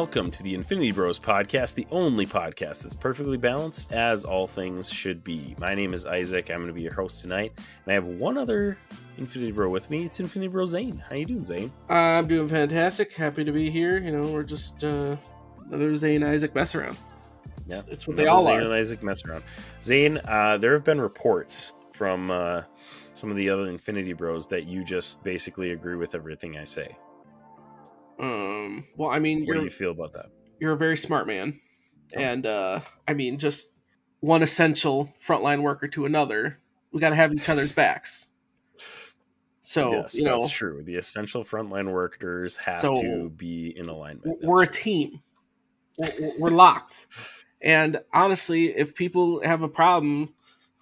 Welcome to the Infinity Bros podcast, the only podcast that's perfectly balanced, as all things should be. My name is Isaac. I'm going to be your host tonight, and I have one other Infinity Bro with me. It's Infinity Bro Zayne. How you doing, Zayne? I'm doing fantastic. Happy to be here. You know, we're just another Zayne Isaac mess around. Yeah, it's what they all Zayne are. and Isaac mess around. Zayne, there have been reports from some of the other Infinity Bros that you just basically agree with everything I say. Well, I mean, what do you feel about that? You're a very smart man, and I mean, just one essential frontline worker to another, we got to have each other's backs. So, yes, you know, that's true. The essential frontline workers have to be in alignment. We're a team. We're locked. And honestly, if people have a problem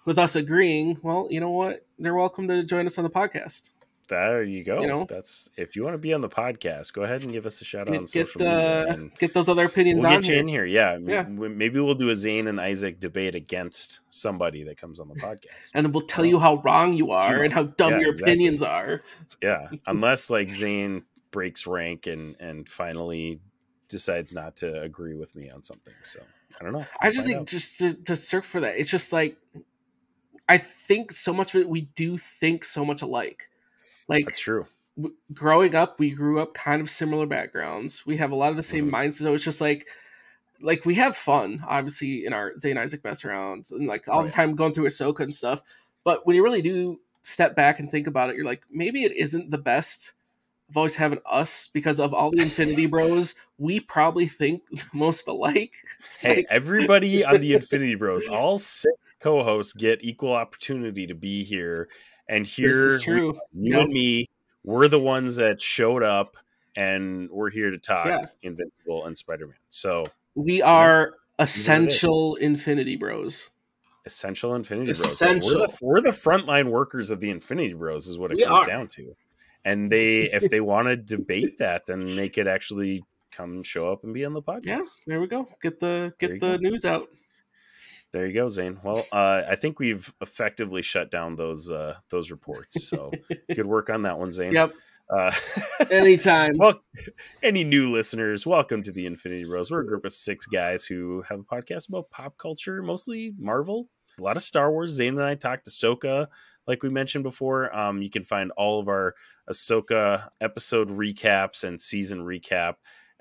with us agreeing, well, you know what? They're welcome to join us on the podcast. There you go. You know? That's if you want to be on the podcast, go ahead and give us a shout out on social media. And get those other opinions we'll on get you here. in here. Yeah. Yeah. Maybe we'll do a Zayne and Isaac debate against somebody that comes on the podcast. And then we'll tell you how wrong you are and how dumb your opinions are. Yeah. Unless like Zayne breaks rank and finally decides not to agree with me on something. So I don't know. I just think just to search for that, it's just like, I think so much of it, we do think so much alike. Like, that's true. Growing up, we grew up kind of similar backgrounds. We have a lot of the same minds. So it's just like we have fun, obviously, in our Zayne Isaac mess arounds and like all the time going through Ahsoka and stuff. But when you really do step back and think about it, you're like, maybe it isn't the best of always having us, because of all the Infinity Bros, we probably think most alike. Hey, like, everybody on the Infinity Bros, all 6 co-hosts get equal opportunity to be here. And here, this is true. You and me, we're the ones that showed up, and we're here to talk Invincible and Spider-Man. So we are essential Infinity Bros. Essential Infinity Bros. We're the frontline workers of the Infinity Bros. Is what it comes down to. And if they want to debate that, then they could actually come show up and be on the podcast. Yeah, there we go. Get the news out. There you go, Zayne. Well, I think we've effectively shut down those reports. So good work on that one, Zayne. Yep. Anytime. Well, any new listeners, welcome to the Infinity Bros. We're a group of 6 guys who have a podcast about pop culture, mostly Marvel, a lot of Star Wars. Zayne and I talked Ahsoka, like we mentioned before. You can find all of our Ahsoka episode recaps and season recap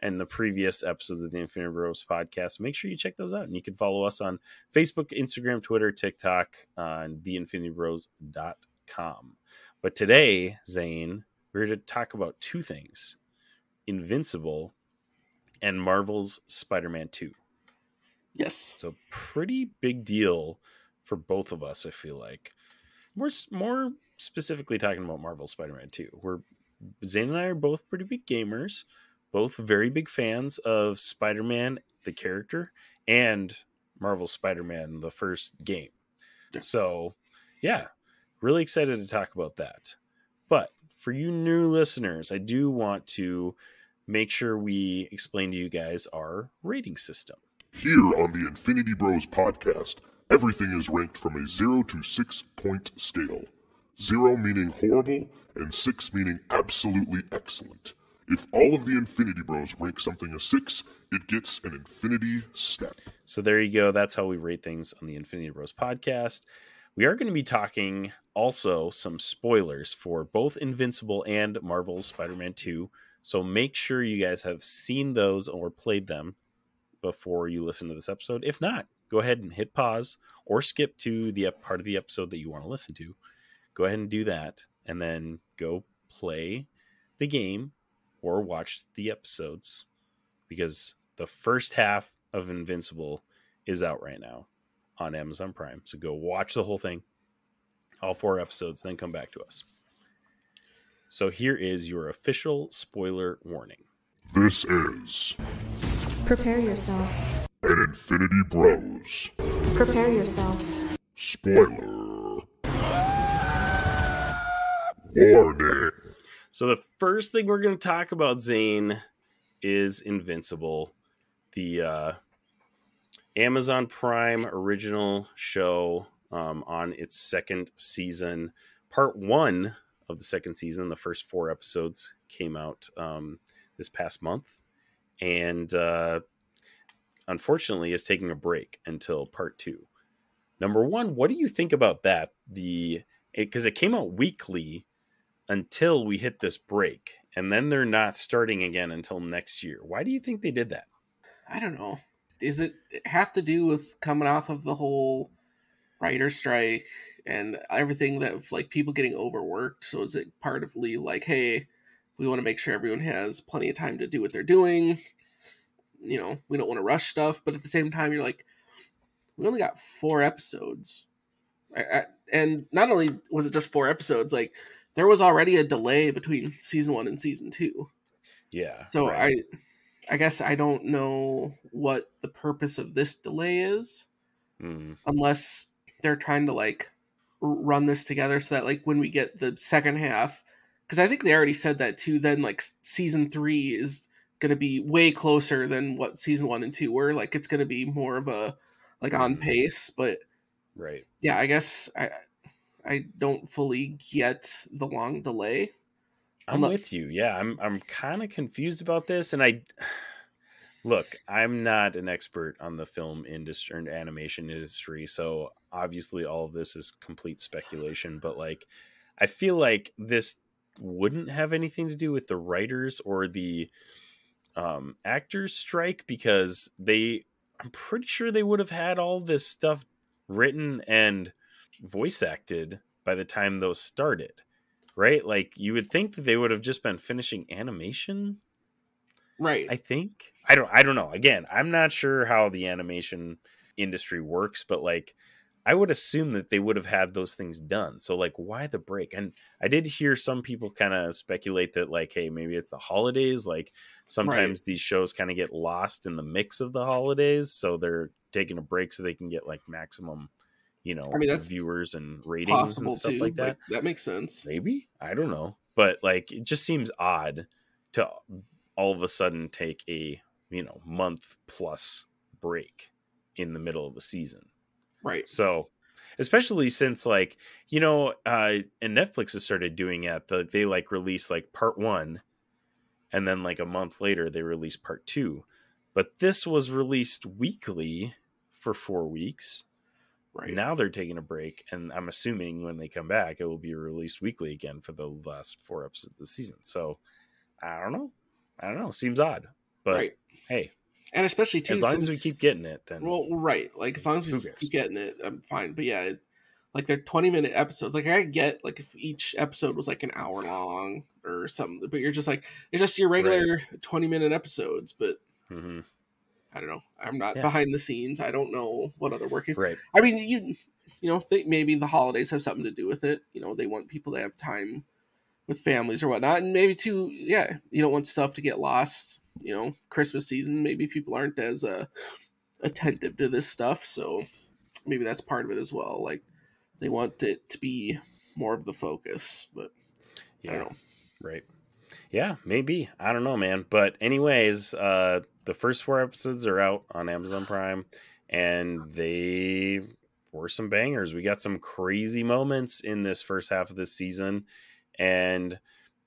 and the previous episodes of the Infinity Bros podcast. Make sure you check those out. And you can follow us on Facebook, Instagram, Twitter, TikTok, on theinfinitybros.com. But today, Zayne, we're here to talk about 2 things: Invincible and Marvel's Spider-Man 2. Yes. So pretty big deal for both of us, I feel like. We're more specifically talking about Marvel's Spider-Man 2. Zayne and I are both pretty big gamers, both very big fans of Spider-Man, the character, and Marvel's Spider-Man, the first game. Yeah. So, yeah, really excited to talk about that. But for you new listeners, I do want to make sure we explain to you guys our rating system. Here on the Infinity Bros podcast, everything is ranked from a 0 to 6 point scale. 0 meaning horrible, and 6 meaning absolutely excellent. If all of the Infinity Bros rank something a 6, it gets an Infinity Step. So there you go. That's how we rate things on the Infinity Bros podcast. We are going to be talking also some spoilers for both Invincible and Marvel's Spider-Man 2. So make sure you guys have seen those or played them before you listen to this episode. If not, go ahead and hit pause or skip to the part of the episode that you want to listen to. Go ahead and do that, and then go play the game or watch the episodes, because the first half of Invincible is out right now on Amazon Prime. So go watch the whole thing, all 4 episodes, then come back to us. So here is your official spoiler warning. This is... Prepare yourself. An Infinity Bros. Prepare yourself. Spoiler. Warning. So the first thing we're going to talk about, Zayne, is Invincible, the Amazon Prime original show on its 2nd season. Part 1 of the 2nd season, the first 4 episodes came out this past month. and unfortunately is taking a break until part 2. Number one, what do you think about that? Because it came out weekly until we hit this break, and then they're not starting again until next year. Why do you think they did that? I don't know. Does it have to do with coming off of the whole writer strike and everything that like people getting overworked? So is it part of like, hey, we want to make sure everyone has plenty of time to do what they're doing? We don't want to rush stuff, but at the same time, you're like, we only got 4 episodes. And not only was it just 4 episodes, like there was already a delay between season 1 and season 2. Yeah. So right. I guess I don't know what the purpose of this delay is, unless they're trying to like run this together so that like when we get the second half, because I think they already said that too, then like season 3 is going to be way closer than what season 1 and 2 were. Like it's going to be more of a like on pace, but right. Yeah, I guess I don't fully get the long delay. I'm with you. Yeah, I'm kind of confused about this, and look, I'm not an expert on the film industry and animation industry, so obviously all of this is complete speculation, but like I feel like this wouldn't have anything to do with the writers or the actors strike, because I'm pretty sure they would have had all this stuff written and voice acted by the time those started, right? Like you would think that they would have just been finishing animation, right? I think. I don't know. Again, I'm not sure how the animation industry works, but like I would assume that they would have had those things done. So like, why the break? And I did hear some people kind of speculate that like, hey, maybe it's the holidays. Like sometimes these shows kind of get lost in the mix of the holidays, so they're taking a break so they can get like maximum, that's viewers and ratings and stuff like that. That makes sense. Maybe, I don't know, but like it just seems odd to all of a sudden take a month plus break in the middle of a season. Right. So, especially since like, and Netflix has started doing it. They like release like part 1 and then like a month later they release part 2. But this was released weekly for 4 weeks. Right. Now they're taking a break, and I'm assuming when they come back it will be released weekly again for the last 4 episodes of the season. So, I don't know. Seems odd. But hey. And especially too, as long as we keep getting it, then like as long as we keep getting it, I'm fine. But yeah, like they're 20-minute episodes. Like I get like if each episode was like an hour long or something, but you're just like it's just your regular 20-minute episodes. But I don't know. I'm not behind the scenes. I don't know what other work is. Right. I mean, think maybe the holidays have something to do with it. They want people to have time with families or whatnot, and maybe too, you don't want stuff to get lost. Christmas season, maybe people aren't as attentive to this stuff, so maybe that's part of it as well. Like they want it to be more of the focus, but I don't know. Right. Yeah, maybe. I don't know, man. But anyways, the first 4 episodes are out on Amazon Prime, and they were some bangers. We got some crazy moments in this first half of this season. And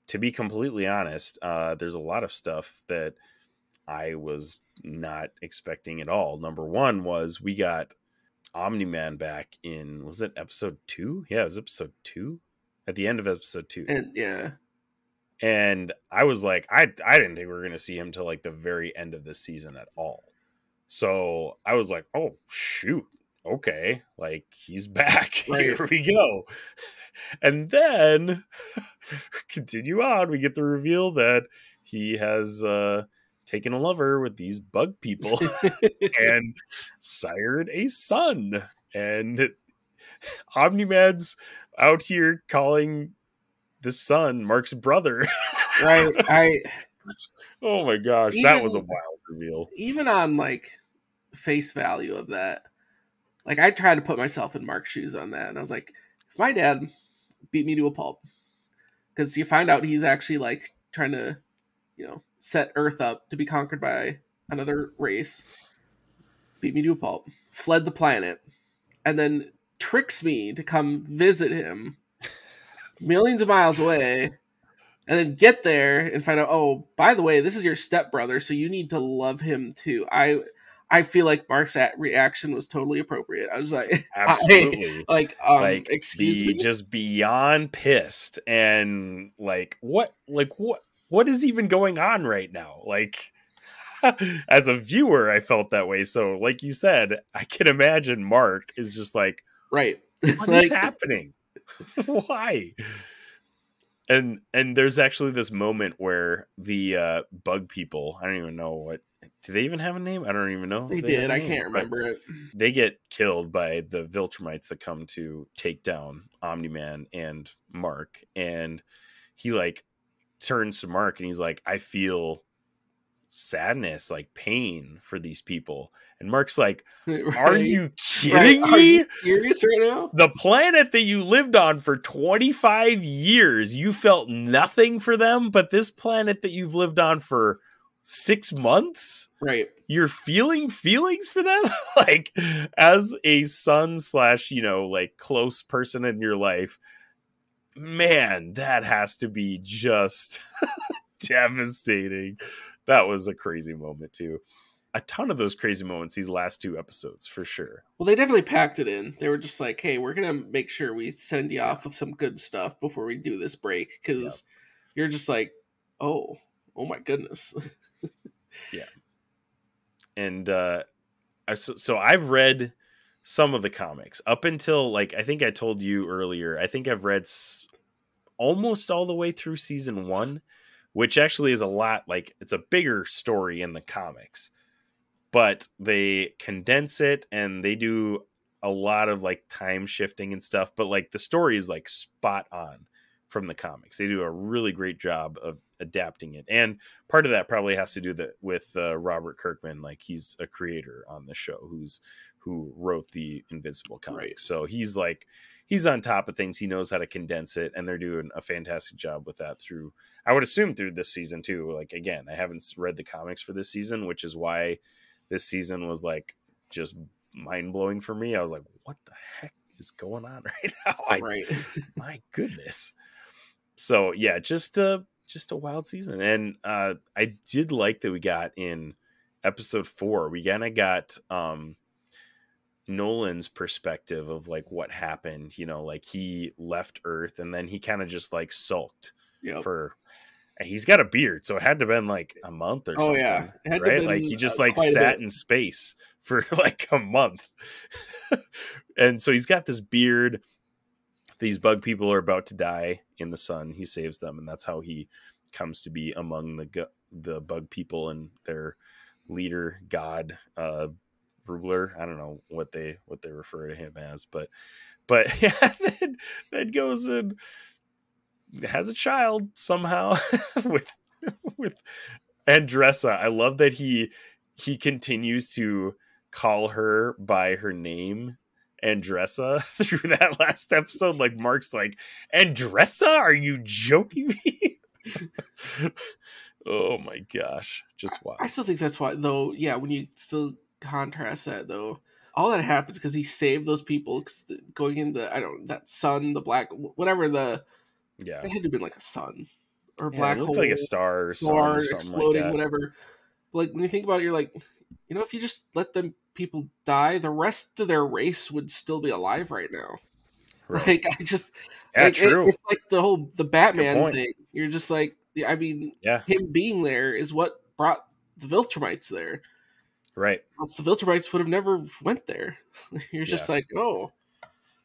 to be completely honest, there's a lot of stuff that I was not expecting at all. Number one was we got Omni-Man back in, was it episode 2? Yeah, it was episode 2. At the end of episode 2. And I was like, I didn't think we were going to see him till like the very end of this season at all. So I was like, oh, shoot. Okay. Like he's back. Here we go. And then continue on. We get the reveal that he has taken a lover with these bug people and sired a son. And Omni-Man's out here calling the son Mark's brother. Oh my gosh, that was a wild reveal. Even on like face value of that, like I tried to put myself in Mark's shoes on that, and I was like, if my dad beat me to a pulp, because you find out he's actually like trying to, set Earth up to be conquered by another race, beat me to a pulp, fled the planet, and then tricks me to come visit him millions of miles away and then get there and find out, oh, by the way, this is your stepbrother, so you need to love him too. I feel like Mark's reaction was totally appropriate. I was like, absolutely, like excuse me, just beyond pissed, and like what is even going on right now? Like, as a viewer, I felt that way. So, like you said, I can imagine Mark is just like, right, what is happening? Why? And there's actually this moment where the bug people, I don't even know what, do they even have a name? I don't even know. They did. I can't remember it. They get killed by the Viltrumites that come to take down Omni-Man and Mark. And he like turns to Mark and he's like, I feel sadness, like pain for these people. And Mark's like, right. Are you kidding me? Are you serious right now? The planet that you lived on for 25 years, you felt nothing for them, but this planet that you've lived on for 6 months, right? You're feeling feelings for them? Like, as a son / like close person in your life, man, that has to be just devastating. That was a crazy moment too. A ton of those crazy moments these last 2 episodes for sure. Well, they definitely packed it in. They were just like, hey, we're going to make sure we send you off with some good stuff before we do this break. Because you're just like, oh my goodness. Yeah. And so I've read some of the comics up until, like, I think I told you earlier, I think I've read almost all the way through season 1. Which actually is a lot, like, it's a bigger story in the comics. But they condense it and they do a lot of, like, time shifting and stuff. But, like, the story is, like, spot on from the comics. They do a really great job of adapting it. And part of that probably has to do with Robert Kirkman. Like, he's a creator on the show who wrote the Invincible comics. Right. So he's on top of things. He knows how to condense it, and they're doing a fantastic job with that through, I would assume, through this season too. Like, again, I haven't read the comics for this season, which is why this season was like just mind blowing for me. I was like, what the heck is going on right now? Right. My goodness. So yeah, just a wild season. And I did like that we got in episode 4, we kind of got Nolan's perspective of like what happened, like he left Earth and then he kind of just like sulked for, he's got a beard, so it had to have been like a month or something. Yeah, it had right? To like he just like sat in space for like a month. And so he's got this beard. These bug people are about to die in the sun. He saves them, and that's how he comes to be among the bug people and their leader, God, ruler. I don't know what they refer to him as, but yeah, then goes and has a child somehow with Andressa. I love that he continues to call her by her name, Andressa, through that last episode. Like, Mark's like, Andressa, are you joking me? Oh my gosh, just wild. I still think that's why, though. Yeah, when you still contrast that, though, all that happens because he saved those people going into that sun, the black, whatever it had to have been like a sun or a black hole, like a star or exploding, like whatever. Like, when you think about it, you're like, if you just let them people die, the rest of their race would still be alive right now. Right. Like, I just true. It's like the Batman thing. You're just like, I mean, him being there is what brought the Viltrumites there. Right. Else the Viltrumites would have never went there. You're just like, oh.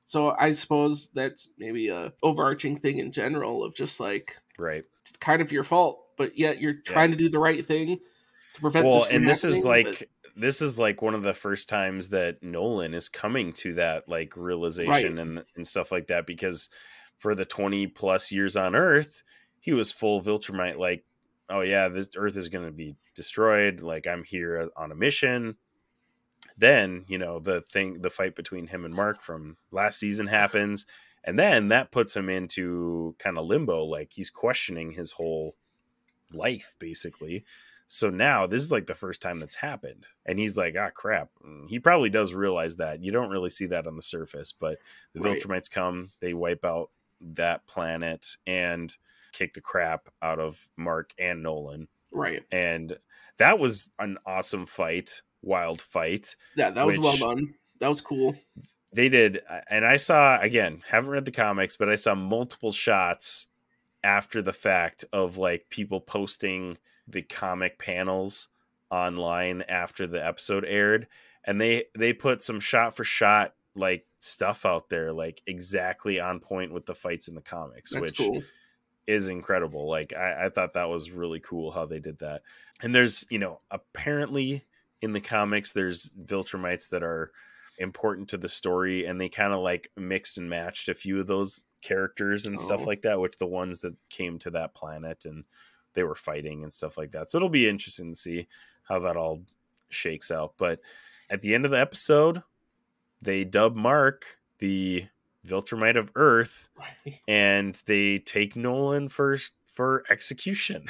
So I suppose that's maybe a overarching thing in general of just like, right, it's kind of your fault, but yet you're trying to do the right thing to prevent this from happening. This is like one of the first times that Nolan is coming to that like realization and stuff like that, because for the 20 plus years on Earth, he was full Viltrumite, like, oh yeah, this Earth is going to be destroyed. Like, I'm here on a mission. Then, the fight between him and Mark from last season happens. And then that puts him into kind of limbo. Like, he's questioning his whole life, basically. So now this is like the first time that's happened. And he's like, crap. He probably does realize that. You don't really see that on the surface, but the Viltrumites come, they wipe out that planet. And kick the crap out of Mark and Nolan. Right. And that was an awesome fight, wild fight. Yeah, that was well done. That was cool. They did. And I saw, again, haven't read the comics, but I saw multiple shots after the fact of like people posting the comic panels online after the episode aired. And they put some shot for shot like stuff out there, like exactly on point with the fights in the comics. That's which cool. Is incredible. Like I thought that was really cool how they did that. And there's, apparently in the comics, there's Viltrumites that are important to the story, and they kind of like mixed and matched a few of those characters and stuff like that, with the ones that came to that planet and they were fighting and stuff like that. So it'll be interesting to see how that all shakes out. But at the end of the episode, they dub Mark the Viltrumite of Earth, and they take Nolan for execution.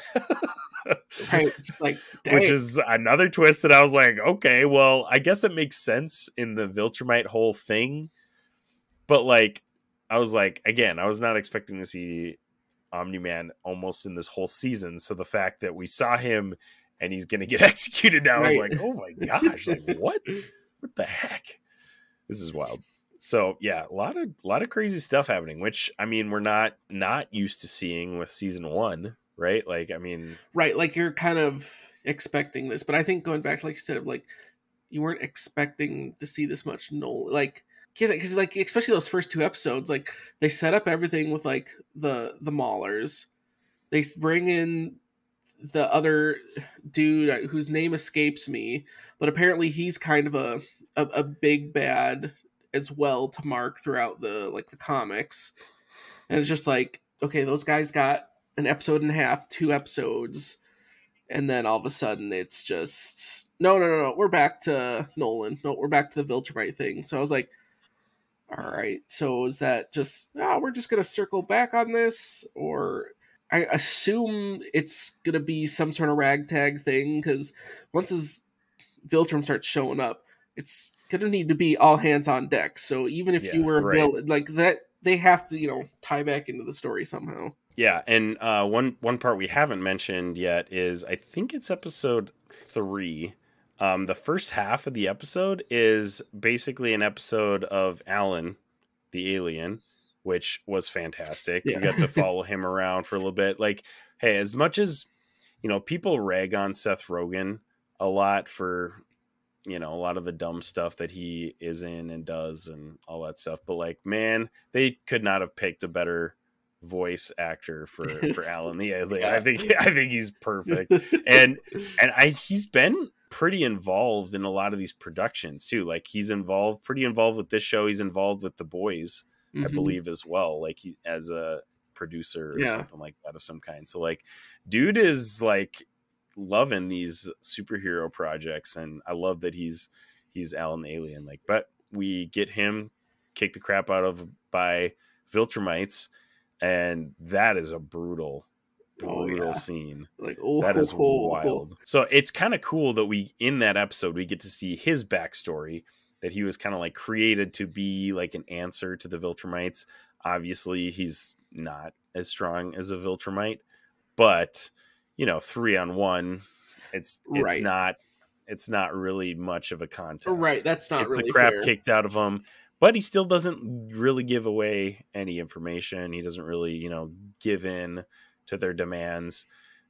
Right. Like, which is another twist that I was like, okay, well, I guess it makes sense in the Viltrumite whole thing. But like, I was like, again, I was not expecting to see Omni-Man almost in this whole season. So the fact that we saw him and he's going to get executed now, I was like, oh my gosh, like what the heck? This is wild. So yeah, a lot of crazy stuff happening, which I mean, we're not used to seeing with season 1, right? Like, I mean, right. Like you're kind of expecting this, but I think going back, like you said, like you weren't expecting to see this much Nolan, like, because like, especially those first 2 episodes, like they set up everything with like the Maulers. They bring in the other dude whose name escapes me, but apparently he's kind of a big bad as well to Mark throughout the comics. And it's just like, okay, those guys got an episode and a half, 2 episodes, and then all of a sudden it's just no, we're back to Nolan. No, we're back to the Viltrumite thing. So I was like, all right, so is that just we're just gonna circle back on this? Or I assume it's gonna be some sort of ragtag thing, because once his Viltrum starts showing up, it's gonna need to be all hands on deck. So even if you were a villain like that, they have to tie back into the story somehow. Yeah, and one part we haven't mentioned yet is, I think it's episode 3. The first half of the episode is basically an episode of Alan, the alien, which was fantastic. Yeah. We got to follow him around for a little bit. Like, hey, as much as people rag on Seth Rogen a lot for a lot of the dumb stuff that he is in and does and all that stuff, but like, man, they could not have picked a better voice actor for Alan the alien. Yeah. I think he's perfect. and he's been pretty involved in a lot of these productions too. Like he's pretty involved with this show. He's involved with The Boys, I believe, as well. Like he as a producer or something like that of some kind. So like, dude is like loving these superhero projects, and I love that he's Alan the alien. Like, but we get him kicked the crap out of by Viltrumites, and that is a brutal scene. Like, that is wild. So it's kind of cool that in that episode we get to see his backstory, that he was kind of like created to be like an answer to the Viltrumites. Obviously he's not as strong as a Viltrumite, but 3-on-1, it's not really much of a contest. Right, that's not really the crap fair. Kicked out of him. But he still doesn't really give away any information. He doesn't really, give in to their demands.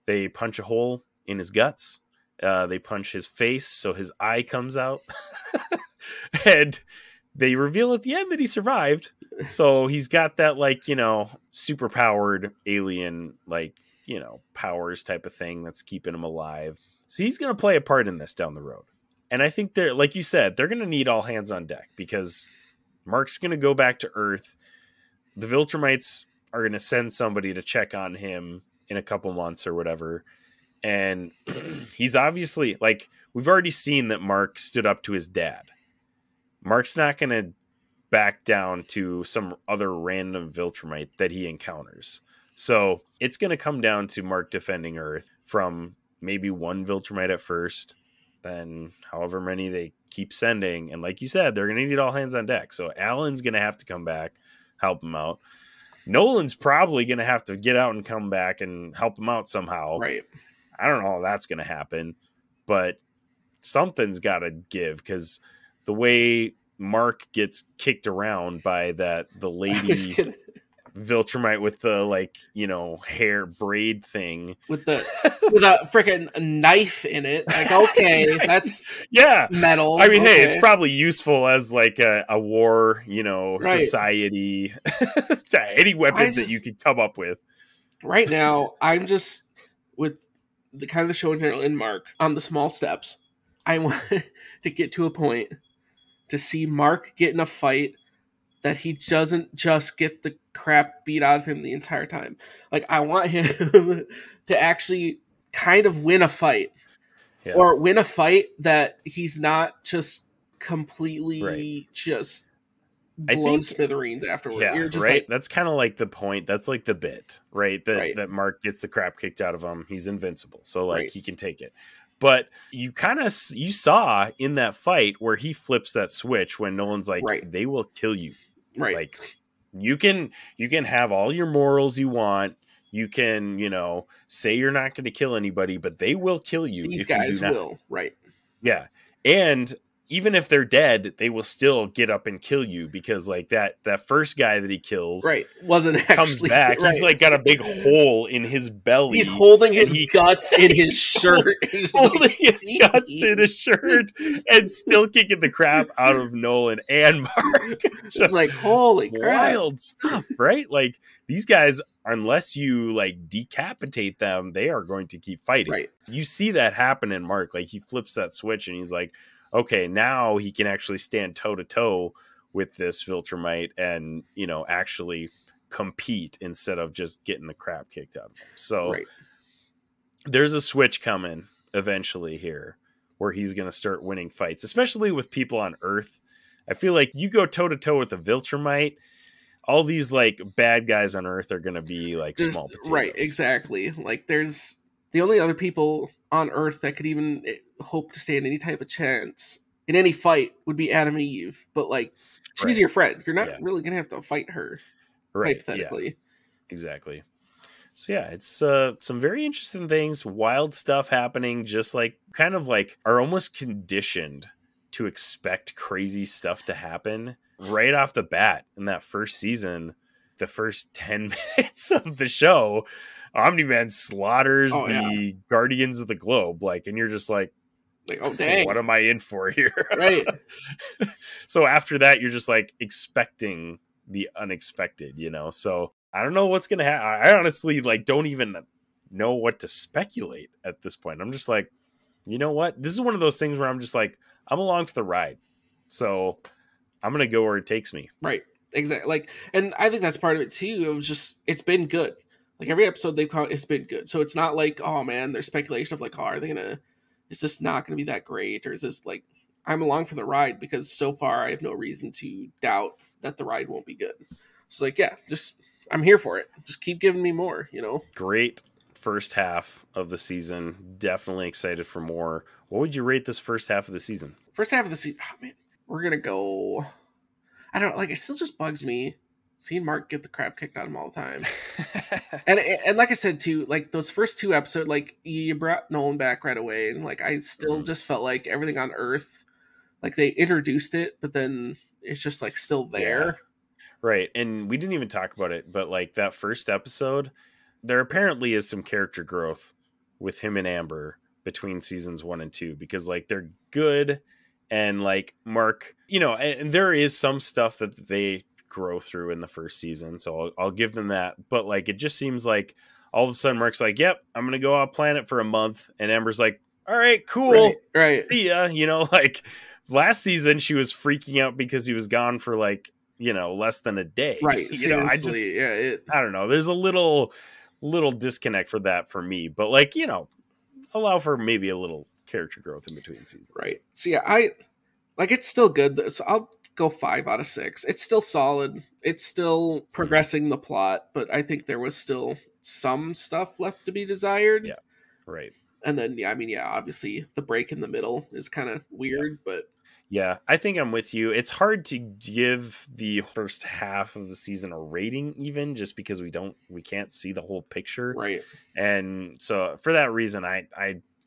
They punch a hole in his guts. They punch his face so his eye comes out. And they reveal at the end that he survived. So he's got that, like, super powered alien, like, powers type of thing that's keeping him alive. So he's going to play a part in this down the road. And I think they're, like you said, they're going to need all hands on deck, because Mark's going to go back to Earth. The Viltrumites are going to send somebody to check on him in a couple months or whatever. And he's obviously, like, we've already seen that Mark stood up to his dad. Mark's not going to back down to some other random Viltrumite that he encounters. So it's going to come down to Mark defending Earth from maybe one Viltrumite at first, then however many they keep sending. And like you said, they're going to need all hands on deck. So Alan's going to have to come back, help him out. Nolan's probably going to have to get out and come back and help him out somehow. Right. I don't know how that's going to happen, but something's got to give, because the way Mark gets kicked around by the lady Viltrumite with the, like, you know, hair braid thing with a freaking knife in it. Like, okay, that's metal. I mean, hey, it's probably useful as like a war, you know, society, any weapons that you could come up with. Right now, I'm just with the kind of the show in general in Mark on the small steps. I want to get to a point to see Mark get in a fight that he doesn't just get the crap beat out of him the entire time. Like, I want him to actually kind of win a fight. Yeah. Or win a fight that he's not just completely just blown smithereens afterwards. Yeah, You're just right? That's kind of like the point. That's like the bit, right? That Mark gets the crap kicked out of him. He's invincible. So, like, he can take it. But you saw in that fight where he flips that switch when Nolan's like, they will kill you. Right. Like, you can have all your morals you want. You can, you know, say you're not going to kill anybody, but they will kill you. These guys will. Right. Yeah. And even if they're dead, they will still get up and kill you, because like that first guy that he kills wasn't comes back. He's like got a big hole in his belly. He's holding his guts in his shirt. He's holding his guts in his shirt and still kicking the crap out of Nolan and Mark. Just like, holy crap. Wild stuff, right? Like, these guys, unless you like decapitate them, they are going to keep fighting. Right. You see that happen in Mark. Like, he flips that switch and he's like, okay, now he can actually stand toe to toe with this Viltrumite and, you know, actually compete instead of just getting the crap kicked out of him. So there's a switch coming eventually here where he's going to start winning fights, especially with people on Earth. I feel like you go toe to toe with a Viltrumite, all these like bad guys on Earth are going to be like small potatoes. Right, exactly. Like, there's the only other people on Earth that could even hope to stand any type of chance in any fight would be Adam and Eve. But like, she's your friend. You're not really gonna have to fight her, hypothetically. Yeah. Exactly. So yeah, it's some very interesting things, wild stuff happening. Just like, kind of like, are almost conditioned to expect crazy stuff to happen right off the bat in that first season. The first 10 minutes of the show, Omni-Man slaughters the Guardians of the Globe, like, and you're just like, oh dang, what am I in for here? Right. So after that, you're just like expecting the unexpected, you know. So I don't know what's gonna happen. I honestly like don't even know what to speculate at this point. I'm just like, you know what? This is one of those things where I'm just like, I'm along for the ride, so I'm gonna go where it takes me. Right. Exactly. Like, and I think that's part of it too. It was just, it's been good. Like, every episode they've caught, it's been good. So it's not like, oh man, there's speculation of like, oh, is this not going to be that great? Or is this like, I'm along for the ride, because so far I have no reason to doubt that the ride won't be good. So like, yeah, just, I'm here for it. Just keep giving me more, you know? Great first half of the season. Definitely excited for more. What would you rate this first half of the season? First half of the season, oh man, we're going to go, I don't know, like, it still just bugs me seeing Mark get the crap kicked out of him all the time. and like I said too, like, those first two episodes, like, you brought Nolan back right away, and like, I still just felt like everything on Earth, like, they introduced it, but then it's just like still there. Yeah. Right. And we didn't even talk about it, but like, that first episode, there apparently is some character growth with him and Amber between seasons 1 and 2, because like, they're good. And like, Mark, you know, and there is some stuff that they grow through in the first season, so I'll give them that. But like, it just seems like all of a sudden Mark's like, yep, I'm gonna go off planet for a month, and Amber's like, all right, cool, right, see ya. You know, like, last season she was freaking out because he was gone for like, you know, less than a day, right? You know, I don't know, there's a little disconnect for that for me, but like, you know, allow for maybe a little character growth in between seasons, right? So yeah, I like, it's still good, so I'll go 5 out of 6. It's still solid, it's still progressing the plot, but I think there was still some stuff left to be desired. Yeah, right. And then, yeah, I mean, yeah, obviously the break in the middle is kind of weird, but Yeah, I think I'm with you. It's hard to give the first half of the season a rating, even just because we can't see the whole picture. Right. And so for that reason, I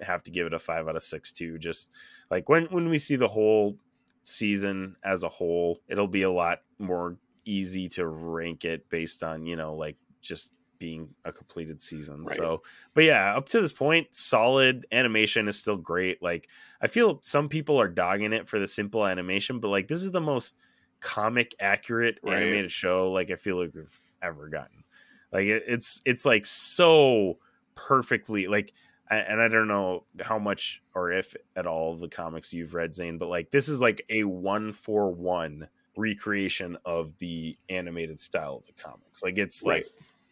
have to give it a 5 out of 6 too. Just like when we see the whole season as a whole, it'll be a lot more easy to rank it based on, like just being a completed season. Right. So, but yeah, up to this point, solid animation is still great. Like, I feel some people are dogging it for the simple animation, but like, this is the most comic accurate animated show like I feel like we've ever gotten. Like, it's like so perfectly, like, and I don't know how much or if at all of the comics you've read, Zane, but like, this is like a 1-for-1 recreation of the animated style of the comics. Like, it's like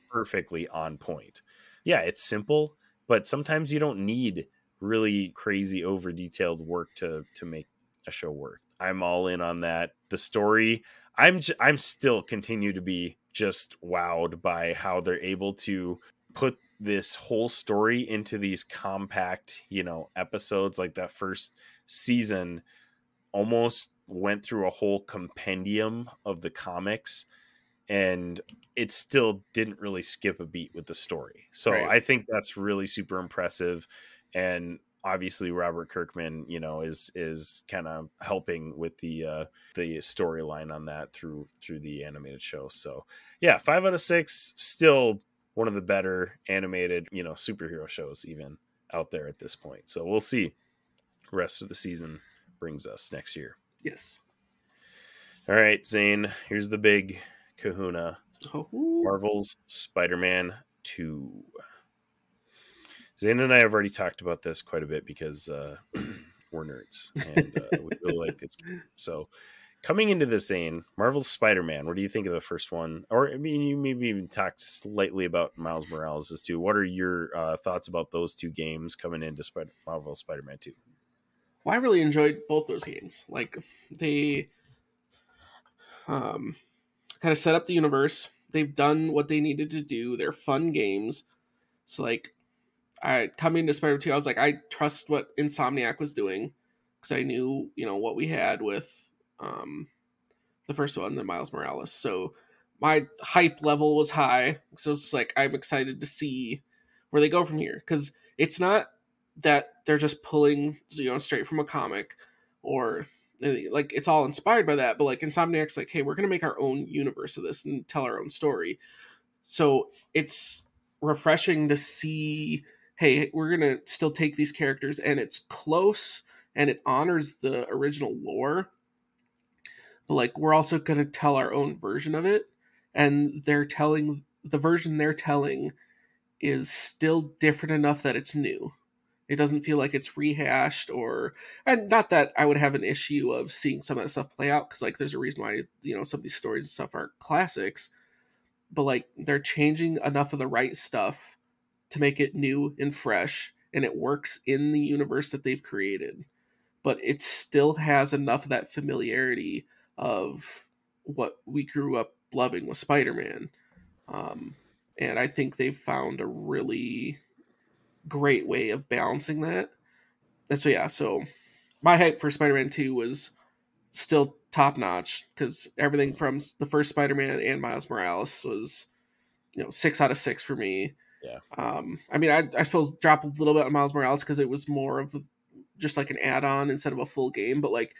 perfectly on point. Yeah, it's simple, but sometimes you don't need really crazy over detailed work to make a show work. I'm all in on that. The story, I'm still continue to be just wowed by how they're able to put this whole story into these compact, episodes. Like that first season almost went through a whole compendium of the comics, and it still didn't really skip a beat with the story. So I think that's really super impressive. And obviously Robert Kirkman, is kind of helping with the storyline on that through the animated show. So yeah, 5 out of 6, still one of the better animated, superhero shows even out there at this point. So we'll see the rest of the season brings us next year. Yes. All right, Zane, here's the big kahuna. Oh. Marvel's Spider-Man 2. Zane and I have already talked about this quite a bit because we're nerds and we really like this game. So coming into this, Zane, Marvel's Spider-Man, what do you think of the first one? Or I mean, you maybe even talked slightly about Miles Morales as too. What are your thoughts about those two games coming into Marvel's Spider-Man 2? Well, I really enjoyed both those games. Like, they kind of set up the universe. They've done what they needed to do. They're fun games. So, like, coming to Spider-Man 2, I was like, I trust what Insomniac was doing because I knew, what we had with the first one, the Miles Morales. So my hype level was high. So it's like, I'm excited to see where they go from here. Because it's not that they're just pulling, straight from a comic or like it's all inspired by that. But like Insomniac's like, hey, we're going to make our own universe of this and tell our own story. So it's refreshing to see, hey, we're going to still take these characters and it's close and it honors the original lore. But like, we're also going to tell our own version of it. And the version they're telling is still different enough that it's new. It doesn't feel like it's rehashed and not that I would have an issue of seeing some of that stuff play out. Cause like, there's a reason why, some of these stories and stuff are classics, but like they're changing enough of the right stuff to make it new and fresh. And it works in the universe that they've created, but it still has enough of that familiarity of what we grew up loving with Spider-Man. And I think they've found a really great way of balancing that. And so, yeah, so my hype for Spider-Man 2 was still top notch because everything from the first Spider-Man and Miles Morales was, 6 out of 6 for me. Yeah. I mean, I suppose drop a little bit on Miles Morales because it was more of just like an add-on instead of a full game, but like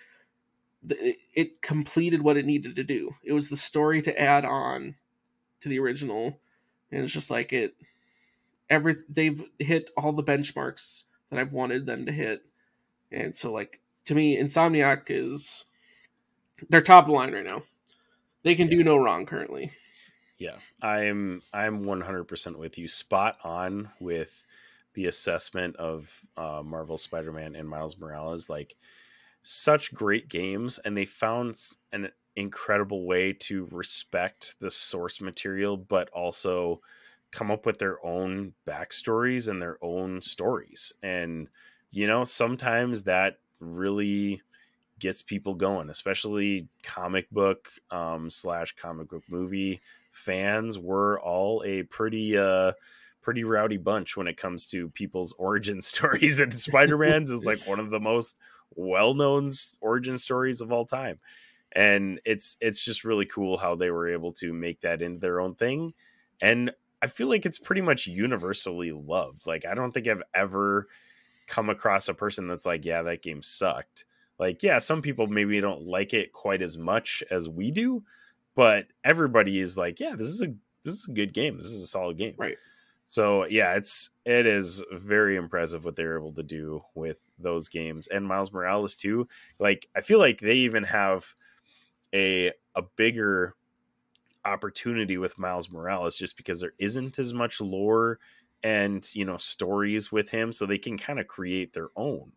it completed what it needed to do. It was the story to add on to the original, and it's just like they've hit all the benchmarks that I've wanted them to hit. And so like, to me, Insomniac they're top of the line right now. They can do no wrong currently. Yeah, I'm 100% with you. Spot on with the assessment of Marvel Spider-Man and Miles Morales. Like, such great games, and they found an incredible way to respect the source material, but also come up with their own backstories and their own stories. And, sometimes that really gets people going, especially comic book / comic book movie fans. We're all a pretty rowdy bunch when it comes to people's origin stories, and Spider-Man's is like one of the most well-known origin stories of all time. And it's just really cool how they were able to make that into their own thing. And I feel like it's pretty much universally loved. Like, I don't think I've ever come across a person that's like, yeah, that game sucked. Like, yeah, some people maybe don't like it quite as much as we do, but everybody is like, yeah, this is a good game. This is a solid game. Right. So yeah, it is very impressive what they're able to do with those games, and Miles Morales too. Like, I feel like they even have a bigger opportunity with Miles Morales just because there isn't as much lore and, you know, stories with him, so they can kind of create their own,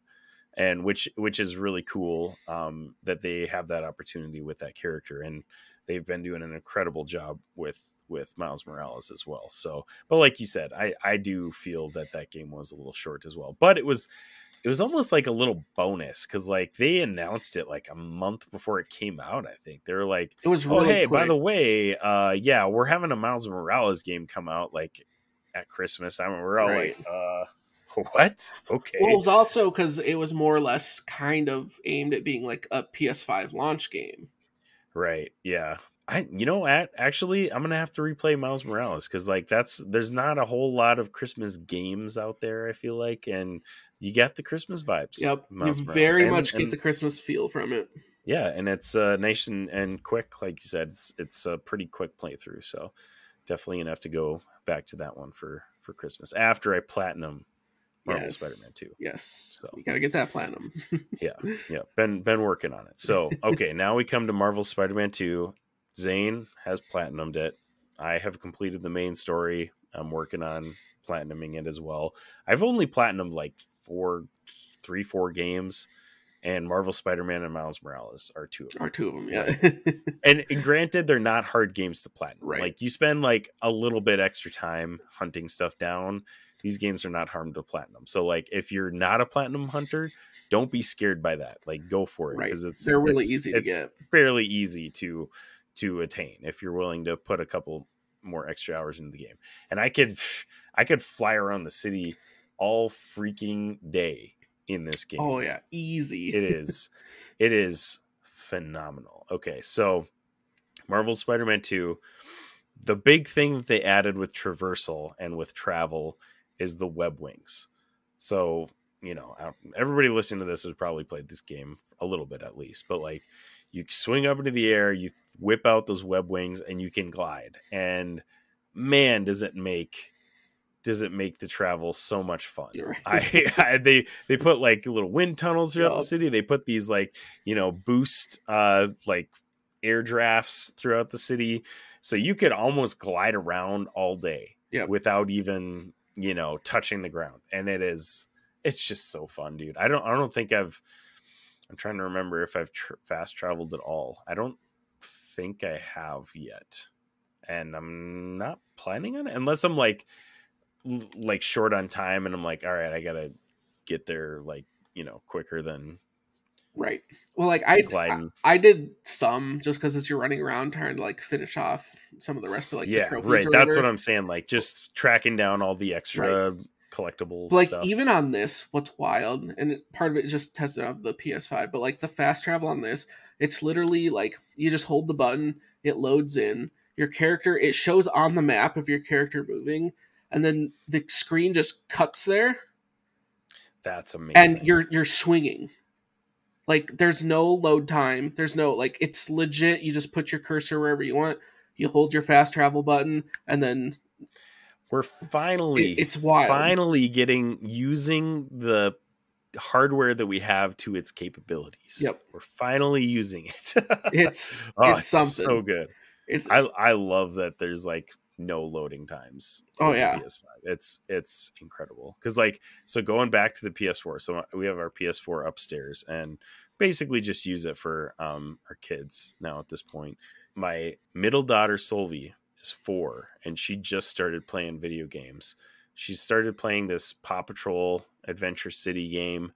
and which is really cool, that they have that opportunity with that character, and they've been doing an incredible job with Miles Morales as well. So, but like you said, I do feel that game was a little short as well, but it was almost like a little bonus, because like they announced it like a month before it came out. I think they were like, it was really hey, quick. by the way, yeah, we're having a Miles Morales game come out like at Christmas. I mean, we're all Right. like, what? Okay. Well, it was also because it was more or less kind of aimed at being like a PS5 launch game. Right. Yeah. Actually, I'm gonna have to replay Miles Morales, because like there's not a whole lot of Christmas games out there, I feel like, and you get the Christmas vibes. Yep, Miles you Morales. very much get the Christmas feel from it. Yeah, and it's nice and quick, like you said. It's a pretty quick playthrough, so definitely gonna have to go back to that one for Christmas after I platinum Marvel Spider-Man 2. Yes, so you gotta get that platinum. yeah. Been working on it. So okay, now we come to Marvel Spider-Man 2. Zayne has platinumed it. I have completed the main story. I'm working on platinuming it as well. I've only platinumed like 4 games, and Marvel Spider-Man and Miles Morales are two of them. Yeah. And granted, they're not hard games to platinum. Right. Like, you spend like a little bit extra time hunting stuff down. These games are not hard to platinum. So like, if you're not a platinum hunter, don't be scared by that. Like, go for it, because they're really easy to get. Fairly easy to attain if you're willing to put a couple more extra hours into the game. And I could fly around the city all freaking day in this game. Oh yeah, easy. It is phenomenal. Okay, so Marvel Spider-Man 2, the big thing that they added with traversal and with travel is the web wings. So, you know, everybody listening to this has probably played this game a little bit at least, but like, you swing up into the air, you whip out those web wings, and you can glide. And man, does it make the travel so much fun. Right. They put like little wind tunnels throughout the city. They put these like, you know, boost like air drafts throughout the city, so you could almost glide around all day without even, you know, touching the ground. And it's just so fun, dude. I don't think I'm trying to remember if I've fast traveled at all. I don't think I have yet, and I'm not planning on it unless I'm like short on time, and I'm like, all right, I gotta get there, like, you know, quicker than right. Well, like I did some just because it's you're running around trying to like finish off some of the rest of like the trophies. Right. That's what I'm saying. Like, just tracking down all the extra collectibles. But like stuff. Even on this, what's wild, and part of it just tested out the PS5, but like the fast travel on this, it's literally like you just hold the button, it loads in your character, it shows on the map of your character moving, and then the screen just cuts there. That's amazing. And you're swinging. Like, there's no load time. There's no, like, it's legit. You just put your cursor wherever you want. You hold your fast travel button, and then we're it's wild. Finally using the hardware that we have to its capabilities. Yep. We're finally using it. it's something. So good. I love that there's like no loading times. Oh yeah. PS5. It's incredible. Cause like, so going back to the PS4, so we have our PS4 upstairs and basically just use it for our kids now at this point. My middle daughter Solvi is 4, and she just started playing video games. She started playing this Paw Patrol Adventure City game,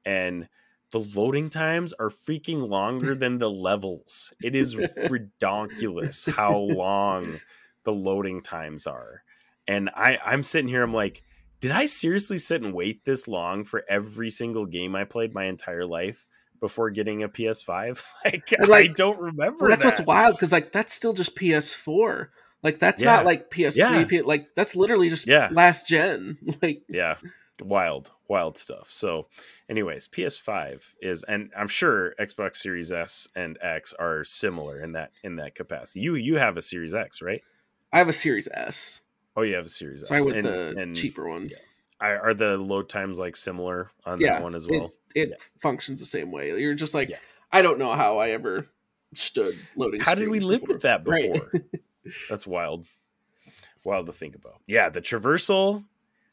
and the loading times are freaking longer than the levels. It is ridiculous how long the loading times are. And I'm sitting here, I'm like, did I seriously sit and wait this long for every single game I played my entire life? before getting a PS5. Like, like, I don't remember. Well, that's that. what's wild, because like that's still just PS4. Like that's Yeah. not like PS3. Yeah. Like that's literally just Yeah. last gen. Like Yeah, wild stuff. So anyways, PS5 is, and I'm sure Xbox Series S and X are similar in that capacity. You have a Series X, right? I have a Series S. Oh, you have a Series S. Sorry, with the cheaper one. Yeah. Are the load times like similar on Yeah, that one as well? It functions the same way. You're just like, Yeah. I don't know how I ever stood loading. How did we live before. with that before? Right. That's wild. Wild to think about. Yeah, the traversal,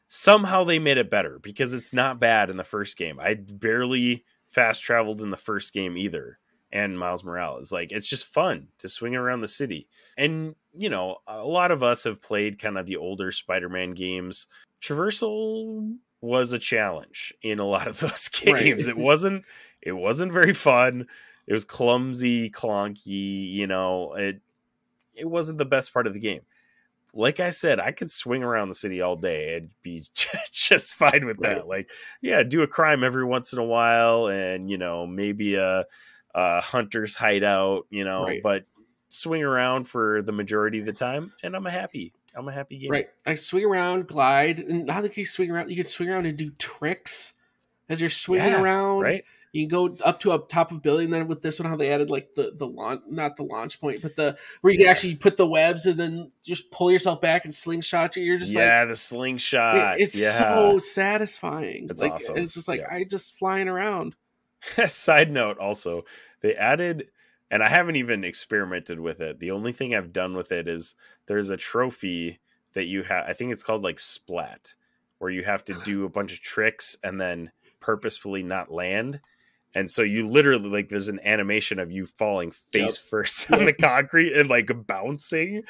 somehow they made it better, because it's not bad in the first game. I barely fast traveled in the first game either. And Miles Morales, like, it's just fun to swing around the city. And, you know, a lot of us have played kind of the older Spider-Man games. Traversal was a challenge in a lot of those games. Right. It wasn't very fun. It was clumsy, clunky, you know, it wasn't the best part of the game. Like I said, I could swing around the city all day and be just fine with that. Like, yeah, do a crime every once in a while, and, you know, maybe a hunter's hideout, you know, but swing around for the majority of the time, and I'm a happy gamer. Right. I swing around, glide, and not like you swing around. You can swing around and do tricks as you're swinging around. Right. You can go up to a top of building. Then with this one, how they added like the launch, not the launch point, but where you can actually put the webs and then just pull yourself back and slingshot you. You're just like, the slingshot. It's so satisfying. It's like, awesome. It's just like I just flying around. Side note, also, they added, and I haven't even experimented with it. The only thing I've done with it is there's a trophy that you have. I think it's called like Splat, where you have to do a bunch of tricks and then purposefully not land. And so you literally, like, there's an animation of you falling face first on the concrete and like bouncing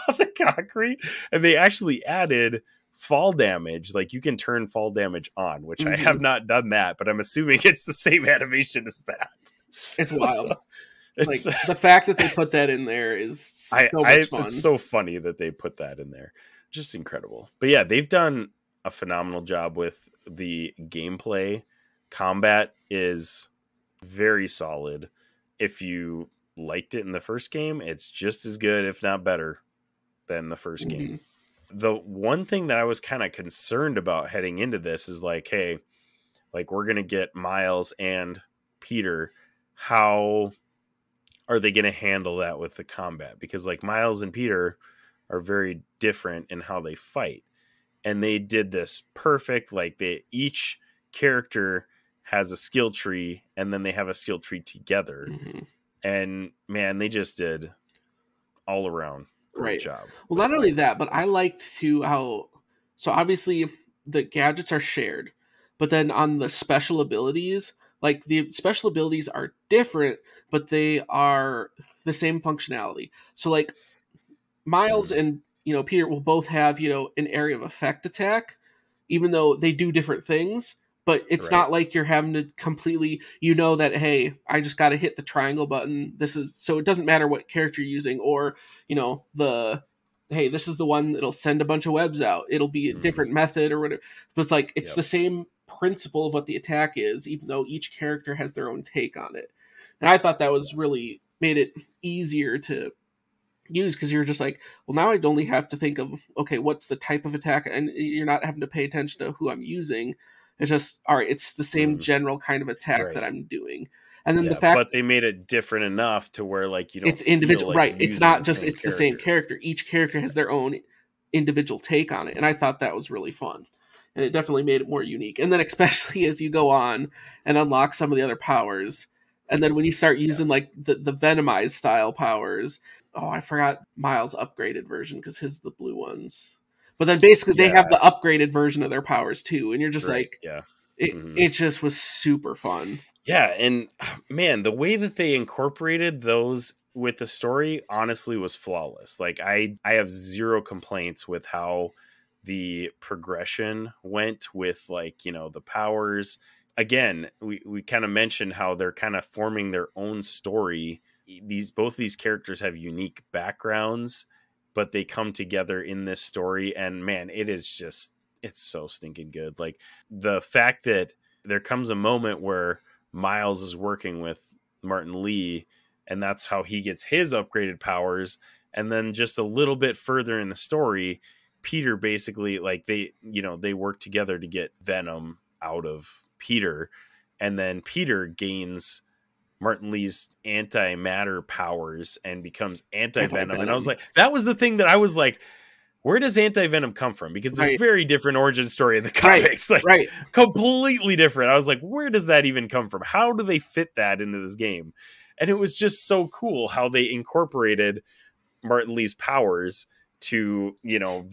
on the concrete. And they actually added fall damage. Like, you can turn fall damage on, which I have not done that, but I'm assuming it's the same animation as that. It's wild. It's like, the fact that they put that in there is so much fun. It's so funny that they put that in there. Just incredible. But yeah, they've done a phenomenal job with the gameplay. Combat is very solid. If you liked it in the first game, it's just as good, if not better, than the first game. The one thing that I was kind of concerned about heading into this is like, hey, like, we're going to get Miles and Peter. How are they going to handle that with the combat? Because like Miles and Peter are very different in how they fight. And they did this perfect. Like, each character has a skill tree, and then they have a skill tree together. And man, they just did all around great job. Well, not only that, but I liked too how, so obviously the gadgets are shared, but then on the special abilities, like the special abilities are different, but they are the same functionality. So like Miles and, you know, Peter will both have, you know, an area of effect attack, even though they do different things. But it's not like you're having to completely, you know, that, hey, I just got to hit the triangle button. So it doesn't matter what character you're using, or, you know, hey, this is the one that'll send a bunch of webs out. It'll be a different method or whatever. But it's like, it's the same principle of what the attack is, even though each character has their own take on it. And I thought that was really made it easier to use, because you're just like, well, now I'd only have to think of, okay, what's the type of attack? And you're not having to pay attention to who I'm using. It's just, all right, it's the same general kind of attack that I'm doing. And then the fact, but they made it different enough to where, like, you don't, it's individual, like it's not just, it's the same character. Each character has their own individual take on it. And I thought that was really fun. And it definitely made it more unique. And then especially as you go on and unlock some of the other powers. And then when you start using like the Venomized style powers, I forgot Miles' upgraded version, because his the blue ones. But then basically they have the upgraded version of their powers too. And you're just like, it just was super fun. Yeah. And man, the way that they incorporated those with the story honestly was flawless. Like, I have zero complaints with how the progression went with, like, you know, the powers. Again, we kind of mentioned how they're kind of forming their own story. Both these characters have unique backgrounds, but they come together in this story, and man, it's so stinking good. Like, the fact that there comes a moment where Miles is working with Martin Lee, and that's how he gets his upgraded powers. And then just a little bit further in the story, Peter basically, like, they work together to get Venom out of Peter, and then Peter gains Martin Lee's antimatter powers and becomes anti-venom. And I was like, that was the thing that I was like, where does anti-venom come from? Because it's a very different origin story in the comics. Completely different. I was like, where does that even come from? How do they fit that into this game? And it was just so cool how they incorporated Martin Lee's powers to,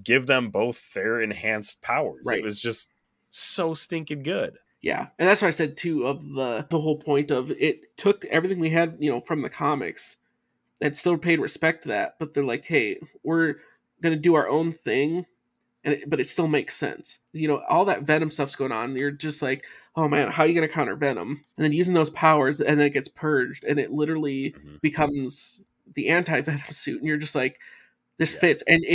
give them both their enhanced powers. It was just so stinking good. Yeah, and that's what I said too, of the whole point of it took everything we had, from the comics and still paid respect to that, but they're like, hey, we're gonna do our own thing, but it still makes sense. All that Venom stuff's going on. You're just like, oh man, how are you gonna counter Venom? And then using those powers, and then it gets purged, and it literally becomes the anti-Venom suit, and you're just like, this fits. And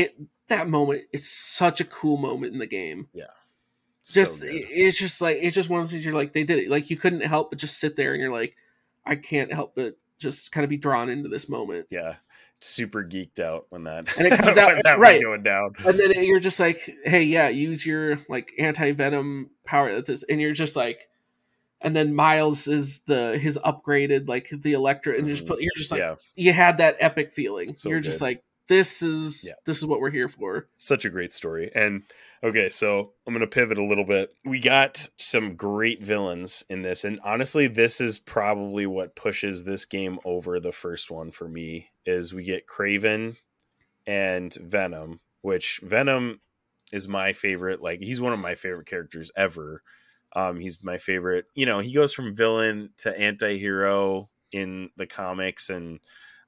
that moment is such a cool moment in the game. Yeah. It's just one of those things you're like, they did it. Like, you couldn't help but just sit there and you're like, I can't help but just kind of be drawn into this moment. Yeah. Super geeked out when that, and it comes out that was going down. And then you're just like, hey, yeah, use your like anti-venom power at this, and you're just like, and then Miles is his upgraded, like the Electro, and you're just like, you had that epic feeling. So you're just like, this is what we're here for. Such a great story. And okay, so I'm going to pivot a little bit. We got some great villains in this. And honestly, this is probably what pushes this game over the first one for me, is we get Kraven and Venom, which Venom is my favorite. Like, he's one of my favorite characters ever. He's my favorite. He goes from villain to anti-hero in the comics, and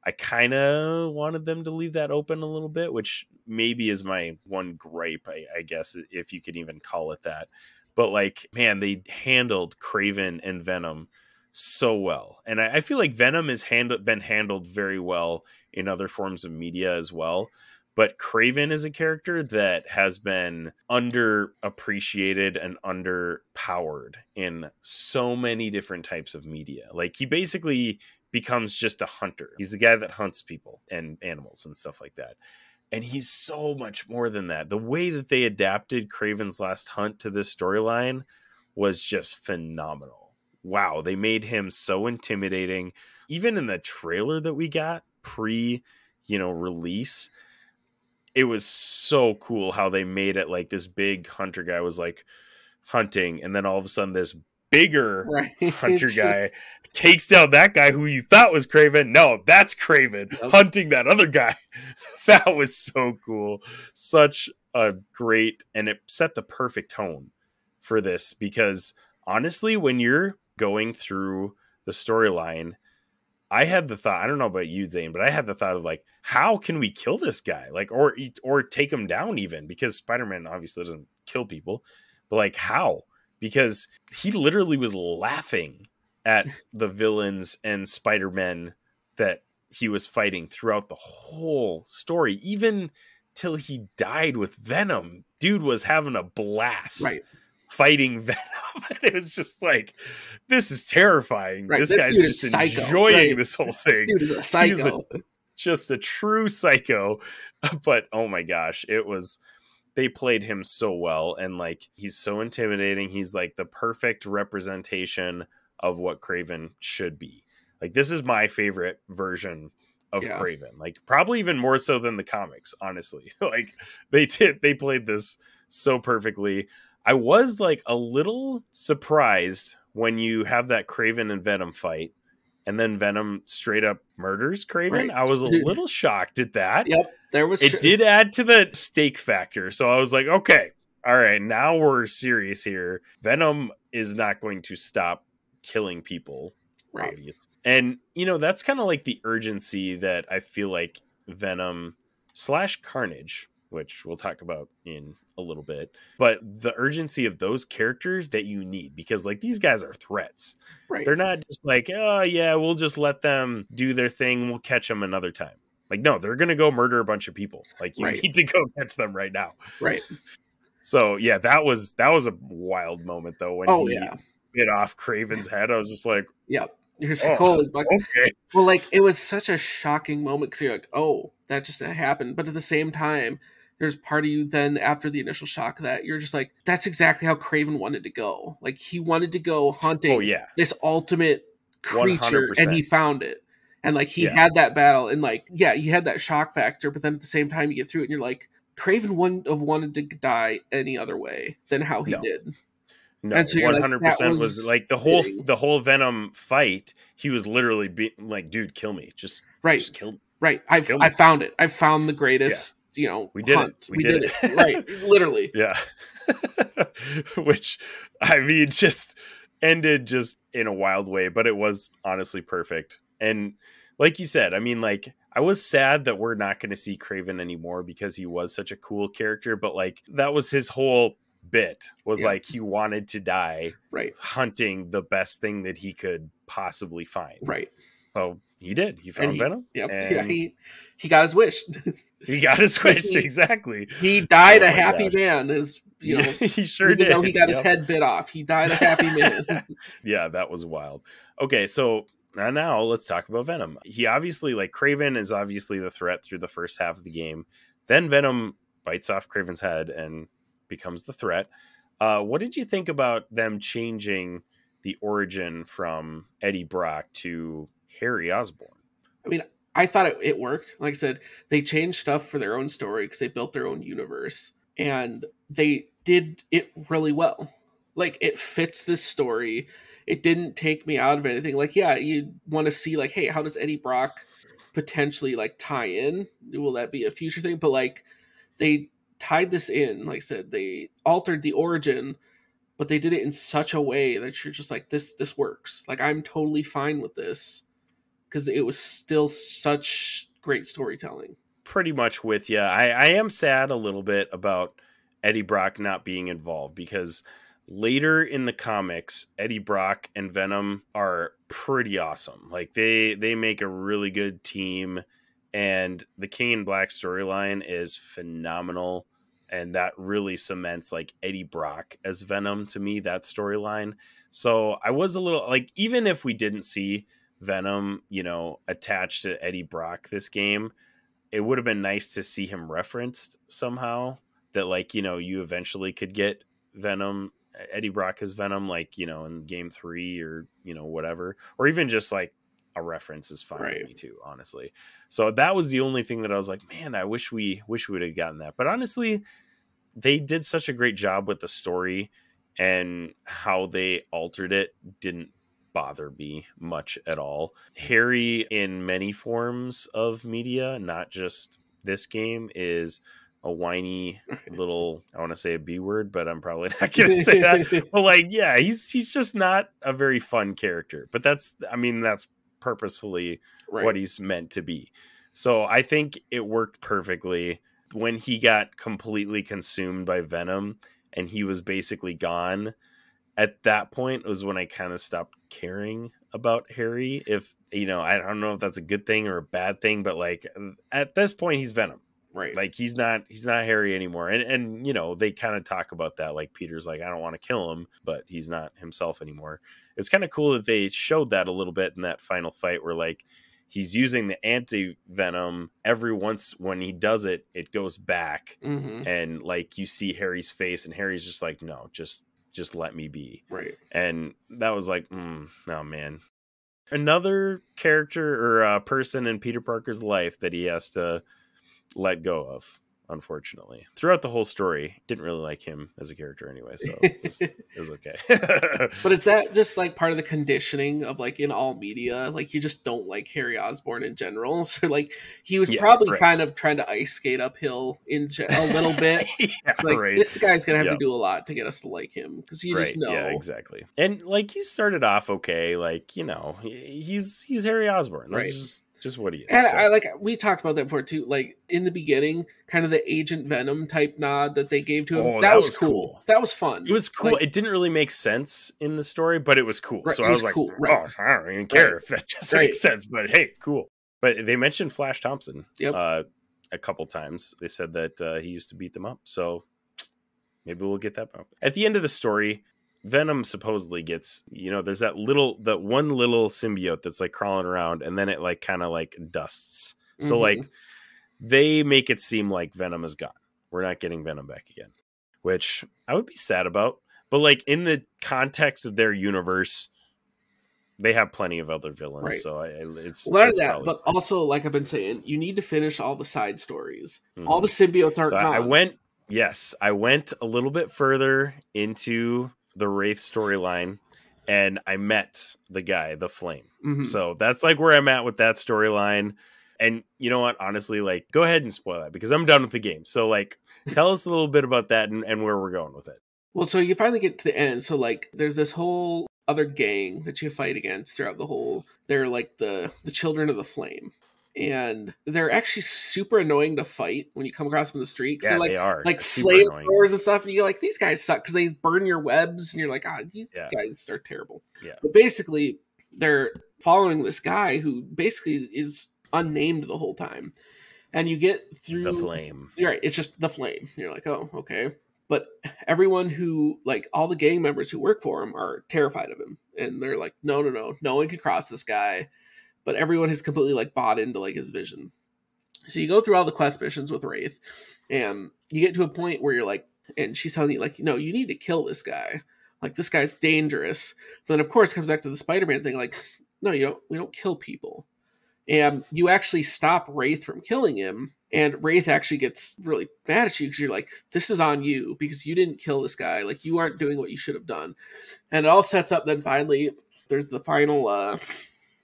I kind of wanted them to leave that open a little bit, which maybe is my one gripe, I guess, if you could even call it that. But like, man, they handled Kraven and Venom so well. And I feel like Venom has been handled very well in other forms of media as well. But Kraven is a character that has been underappreciated and underpowered in so many different types of media. Like, he basically becomes just a hunter. He's the guy that hunts people and animals and stuff like that. And he's so much more than that. The way that they adapted Kraven's Last Hunt to this storyline was just phenomenal. Wow, they made him so intimidating. Even in the trailer that we got pre-release, it was so cool how they made it like this big hunter guy was like hunting, and then all of a sudden this bigger hunter guy takes down that guy who you thought was Kraven. No, that's Kraven hunting that other guy. That was so cool. Such a great, and it set the perfect tone for this, because honestly, when you're going through the storyline, I had the thought, I don't know about you, Zane, but I had the thought of like, how can we kill this guy? Like, or take him down even, because Spider-Man obviously doesn't kill people, but like, how? Because he literally was laughing at the villains and Spider-Man that he was fighting throughout the whole story, even till he died with Venom. Dude was having a blast fighting Venom. It was just like, this is terrifying. This guy's just enjoying this whole thing. This dude is a psycho. Just a true psycho. But oh my gosh, they played him so well, and like, he's so intimidating. He's like the perfect representation of what Kraven should be. Like, this is my favorite version of Kraven. Like, probably even more so than the comics, honestly. Like, they played this so perfectly. I was like a little surprised when you have that Kraven and Venom fight, and then Venom straight up murders Kraven. I was a little shocked at that. Yep, it did add to the stake factor. So I was like, okay, all right, now we're serious here. Venom is not going to stop killing people, obviously. And that's kind of like the urgency that I feel like Venom / Carnage, which we'll talk about in a little bit, but the urgency of those characters that you need, because like, these guys are threats. They're not just like, oh yeah, we'll just let them do their thing, we'll catch them another time. Like, no, they're gonna go murder a bunch of people. Like, you need to go catch them right now. So yeah, that was a wild moment though, when bit off Kraven's head, I was just like, yeah. You're just like, holy fuck. Okay. Well, like, it was such a shocking moment because you're like, oh, that just happened. But at the same time, there's part of you then after the initial shock that you're just like, that's exactly how Kraven wanted to go. Like, he wanted to go hunting this ultimate creature 100%. and he found it. And like, he had that battle and like, yeah, you had that shock factor, but then at the same time you get through it and you're like, Kraven wouldn't have wanted to die any other way than how he did. No, and so 100% was like the whole Venom fight. He was literally like, "Dude, kill me! Just kill me!" Right. I found it. I found the greatest. You know, we did it. We did it. Right. Literally. Yeah. Which, I mean, just ended just in a wild way, but it was honestly perfect. And like you said, I mean, like, I was sad that we're not going to see Kraven anymore because he was such a cool character, but like, that was his whole bit was like he wanted to die hunting the best thing that he could possibly find. Right. So he did. He found Venom. Yep. And he got his wish. He got his wish. Exactly. He died a happy man. You know, he sure did. Even though he got his head bit off, he died a happy man. Yeah, that was wild. Okay, so now let's talk about Venom. He obviously, like, Kraven is obviously the threat through the first half of the game. Then Venom bites off Kraven's head and becomes the threat. What did you think about them changing the origin from Eddie Brock to Harry Osborn? I mean, I thought it worked. Like I said, they changed stuff for their own story because they built their own universe. And they did it really well. Like, it fits this story. It didn't take me out of anything. Like, yeah, you want to see, like, hey, how does Eddie Brock potentially, like, tie in? Will that be a future thing? But, like, they tied this in. Like I said, they altered the origin, but they did it in such a way that you're just like, this works. Like, I'm totally fine with this because it was still such great storytelling. Pretty much with you. I am sad a little bit about Eddie Brock not being involved because later in the comics, Eddie Brock and Venom are pretty awesome. Like, they make a really good team, and the King in Black storyline is phenomenal. And that really cements like Eddie Brock as Venom to me, that storyline. So I was a little like, even if we didn't see Venom, you know, attached to Eddie Brock this game, it would have been nice to see him referenced somehow, that, like, you know, you eventually could get Venom, Eddie Brock as Venom, like, you know, in game 3 or, you know, whatever, or even just like a reference is fine with me too, honestly. So that was the only thing that I was like, man, I wish we would have gotten that. But honestly, they did such a great job with the story, and how they altered it didn't bother me much at all. Harry, in many forms of media, not just this game, is a whiny little, I want to say a B word, but I'm probably not going to say that. But like, yeah, he's just not a very fun character, but that's purposefully what he's meant to be. So I think it worked perfectly. When he got completely consumed by Venom and he was basically gone, at that point was when I kind of stopped caring about Harry. If, you know, I don't know if that's a good thing or a bad thing, but like, at this point he's Venom, right? Like, he's not Harry anymore. And you know, they kind of talk about that. Like, Peter's like, I don't want to kill him, but he's not himself anymore. It's kind of cool that they showed that a little bit in that final fight, where like, he's using the anti-venom every once when he does it, it goes back. Mm-hmm. And like, you see Harry's face and Harry's just like, no, just let me be. Right. And that was like, oh man. Another character or person in Peter Parker's life that he has to let go of, unfortunately. Throughout the whole story, didn't really like him as a character anyway, so it was okay. But is that just like part of the conditioning of, like, in all media, like, you just don't like Harry Osborn in general? So like, he was probably kind of trying to ice skate uphill a little bit. Like, this guy's gonna have to do a lot to get us to like him, because you just know. Yeah, exactly. And like, he started off okay, like, you know, he's Harry Osborn. That's just what he is. And I like, we talked about that before too. Like, in the beginning, kind of the Agent Venom type nod that they gave to him. Oh, that was cool. That was fun. It was cool. Like, it didn't really make sense in the story, but it was cool. So I was like, oh, I don't even care if that doesn't make sense. But hey, cool. But they mentioned Flash Thompson a couple times. They said that he used to beat them up. So maybe we'll get that. At the end of the story, Venom supposedly gets, there's that one little symbiote that's like crawling around, and then it like kind of like dusts. So like they make it seem like Venom is gone. We're not getting Venom back again, which I would be sad about. But like in the context of their universe, they have plenty of other villains. Right. So it's that, but also like I've been saying, you need to finish all the side stories. All the symbiotes aren't gone. I went a little bit further into the Wraith storyline, and I met the guy, the Flame. So that's like where I'm at with that storyline. And you know what? Honestly, like, go ahead and spoil that because I'm done with the game. So like, tell us a little bit about that and where we're going with it. Well, so you finally get to the end. So like, there's this whole other gang that you fight against throughout the whole. They're like the Children of the Flame. And they're actually super annoying to fight when you come across them in the street. Yeah, like, they are. Like flamethrowers and stuff. And you're like, these guys suck because they burn your webs. And you're like, these guys are terrible. Yeah. But basically, they're following this guy who basically is unnamed the whole time. And you get through... The Flame. You're right. It's just the Flame. You're like, oh, okay. But everyone who, like, all the gang members who work for him are terrified of him. And they're like, no one can cross this guy. But everyone has completely like bought into like his vision. So you go through all the quest missions with Wraith, and you get to a point where you're like, and she's telling you like, no, you need to kill this guy. Like this guy's dangerous. Then of course it comes back to the Spider-Man thing. Like, no, we don't kill people. And you actually stop Wraith from killing him. And Wraith actually gets really mad at you because you're like, this is on you because you didn't kill this guy. Like you aren't doing what you should have done. And it all sets up then finally there's the final,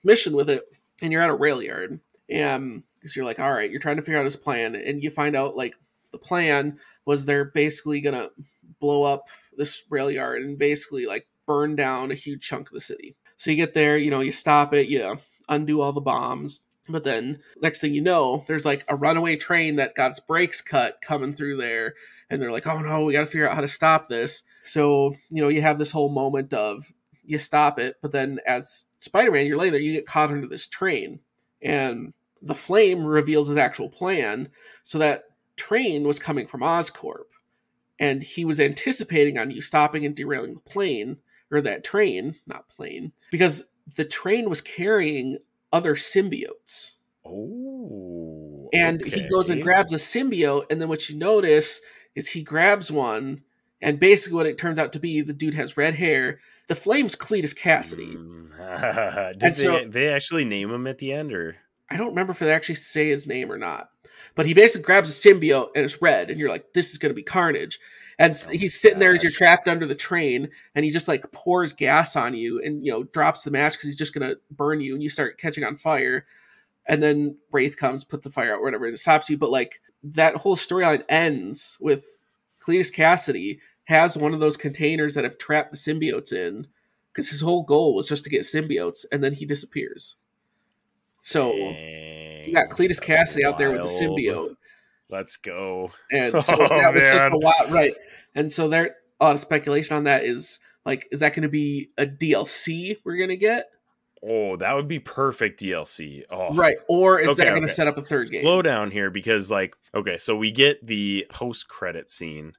mission with it, and you're at a rail yard, and because you're like, all right, you're trying to figure out his plan, and you find out like the plan was they're basically gonna blow up this rail yard and basically like burn down a huge chunk of the city. So you get there, you stop it, you undo all the bombs, but then next thing you know, there's like a runaway train that got its brakes cut coming through there, and they're like, oh no, we got to figure out how to stop this. So you have this whole moment of you stop it, but then as Spider-Man, you're laying there, you get caught under this train, and the Flame reveals his actual plan. So that train was coming from Oscorp, and he was anticipating on you stopping and derailing the plane, or that train, not plane, because the train was carrying other symbiotes. Oh, and he goes and grabs a symbiote, and then what you notice is he grabs one, and basically what it turns out to be, the dude has red hair. The Flame's Cletus Cassidy. Did they actually name him at the end, or I don't remember if they actually say his name or not. But he basically grabs a symbiote and it's red, and you're like, this is going to be carnage. And he's sitting there as you're trapped under the train, and he just like pours gas on you and drops the match because he's just going to burn you, and you start catching on fire. And then Wraith comes, puts the fire out, or whatever, and it stops you. But like that whole storyline ends with Cletus Cassidy has one of those containers that have trapped the symbiotes in, because his whole goal was just to get symbiotes, and then he disappears. So you got Cletus Cassidy out there with the symbiote. Let's go. And so that was just a lot, right? And so there, a lot of speculation on that is like, is that going to be a DLC we're going to get? Oh, that would be perfect DLC. Oh, right. Or is that going to set up a third game? Slow down here, because like, okay, so we get the post-credit scene.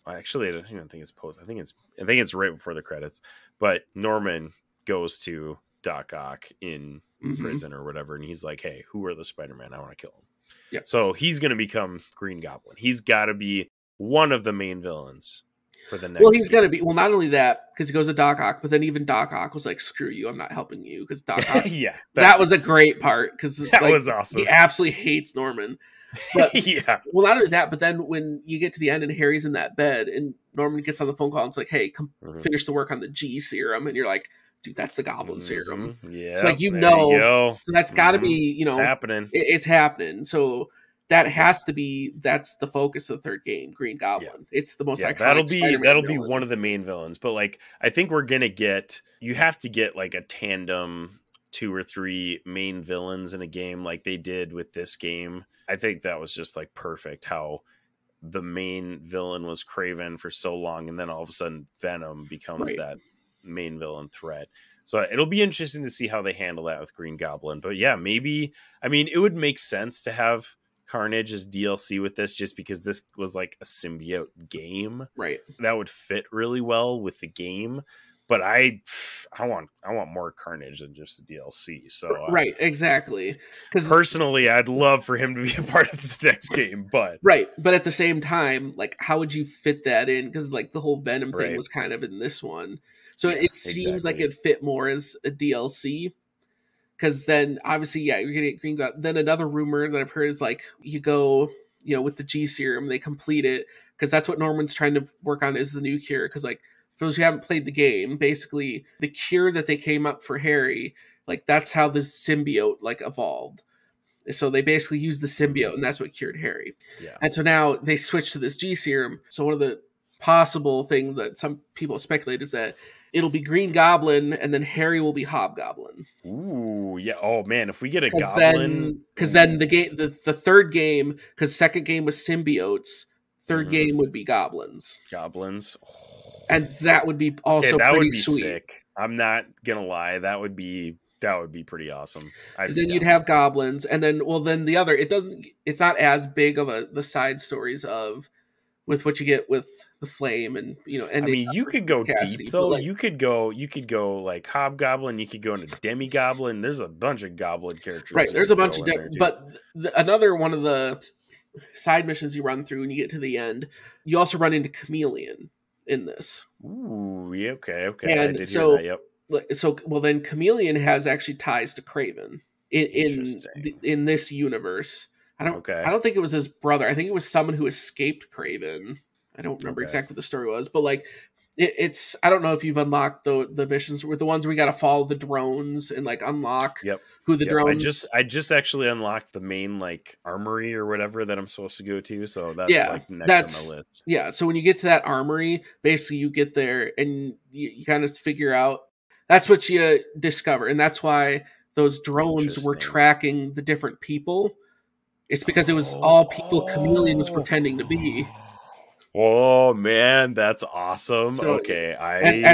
Actually, I don't even think it's post. I think it's right before the credits. But Norman goes to Doc Ock in prison or whatever, and he's like, "Hey, who are the Spider-Man? I want to kill him." Yeah. So he's gonna become Green Goblin. He's got to be one of the main villains for the next. Well, he's gonna be. Well, not only that, because he goes to Doc Ock, but then even Doc Ock was like, "Screw you, I'm not helping you." Because Doc Ock, that was a great part, because that was awesome. He absolutely hates Norman. But, yeah. Well, not only that, but then when you get to the end and Harry's in that bed and Norman gets on the phone call and it's like, hey, come finish the work on the G serum. And you're like, dude, that's the Goblin serum. Yeah. It's like, so that's got to be, it's happening. It's happening. So that has to be, that's the focus of the third game, Green Goblin. Yeah. It's the most iconic that'll be one of the main villains. But like, I think we're going to you have to get like a tandem 2 or 3 main villains in a game like they did with this game. I think that was just like perfect how the main villain was Kraven for so long, and then all of a sudden Venom becomes that main villain threat. So it'll be interesting to see how they handle that with Green Goblin. But yeah, maybe, I mean, it would make sense to have Carnage as DLC with this, just because this was like a symbiote game. Right. That would fit really well with the game. But I want more Carnage than just a DLC. So right, exactly. Because personally, I'd love for him to be a part of the next game. But right, but at the same time, like, how would you fit that in? Because like the whole Venom thing was kind of in this one, so it seems like it fit more as a DLC. Because then obviously, you're gonna get Green Goblin. Then another rumor that I've heard is like you go, with the G serum, they complete it because that's what Norman's trying to work on is the new cure. Because like, for those who haven't played the game, basically the cure that they came up for Harry, like that's how the symbiote like evolved. So they basically used the symbiote, and that's what cured Harry. Yeah. And so now they switched to this G serum. So one of the possible things that some people speculate is that it'll be Green Goblin, and then Harry will be Hobgoblin. Ooh, yeah. Oh man, if we get a Goblin, because then the game, the third game, because second game was symbiotes, third game would be goblins. Goblins. And that would be also that pretty would be sweet. sick. I'm not gonna lie, that would be pretty awesome. Because then you'd have goblins, and then the other, it's not as big of the side stories with what you get with the Flame and I mean, you could go Cassidy, deep though. like, you could go like Hobgoblin. You could go into Demi-Goblin. There's a bunch of Goblin characters. Right, there's a bunch of but another one of the side missions you run through when you get to the end, you also run into Chameleon in this. Ooh, yeah, okay. And I did hear that, yep. So, then Chameleon has actually ties to Kraven in this universe. I don't think it was his brother. I think it was someone who escaped Kraven. I don't remember exactly what the story was, but like it's I don't know if you've unlocked the missions with the ones where we got to follow the drones and like unlock who the drones. I just actually unlocked the main like armory or whatever that I'm supposed to go to, so that's like next on the list. Yeah, so when you get to that armory, basically you get there and you kind of figure out that's what you discover, and that's why those drones were tracking the different people. It's because it was all people Chameleon was pretending to be. Oh man, that's awesome. So, okay,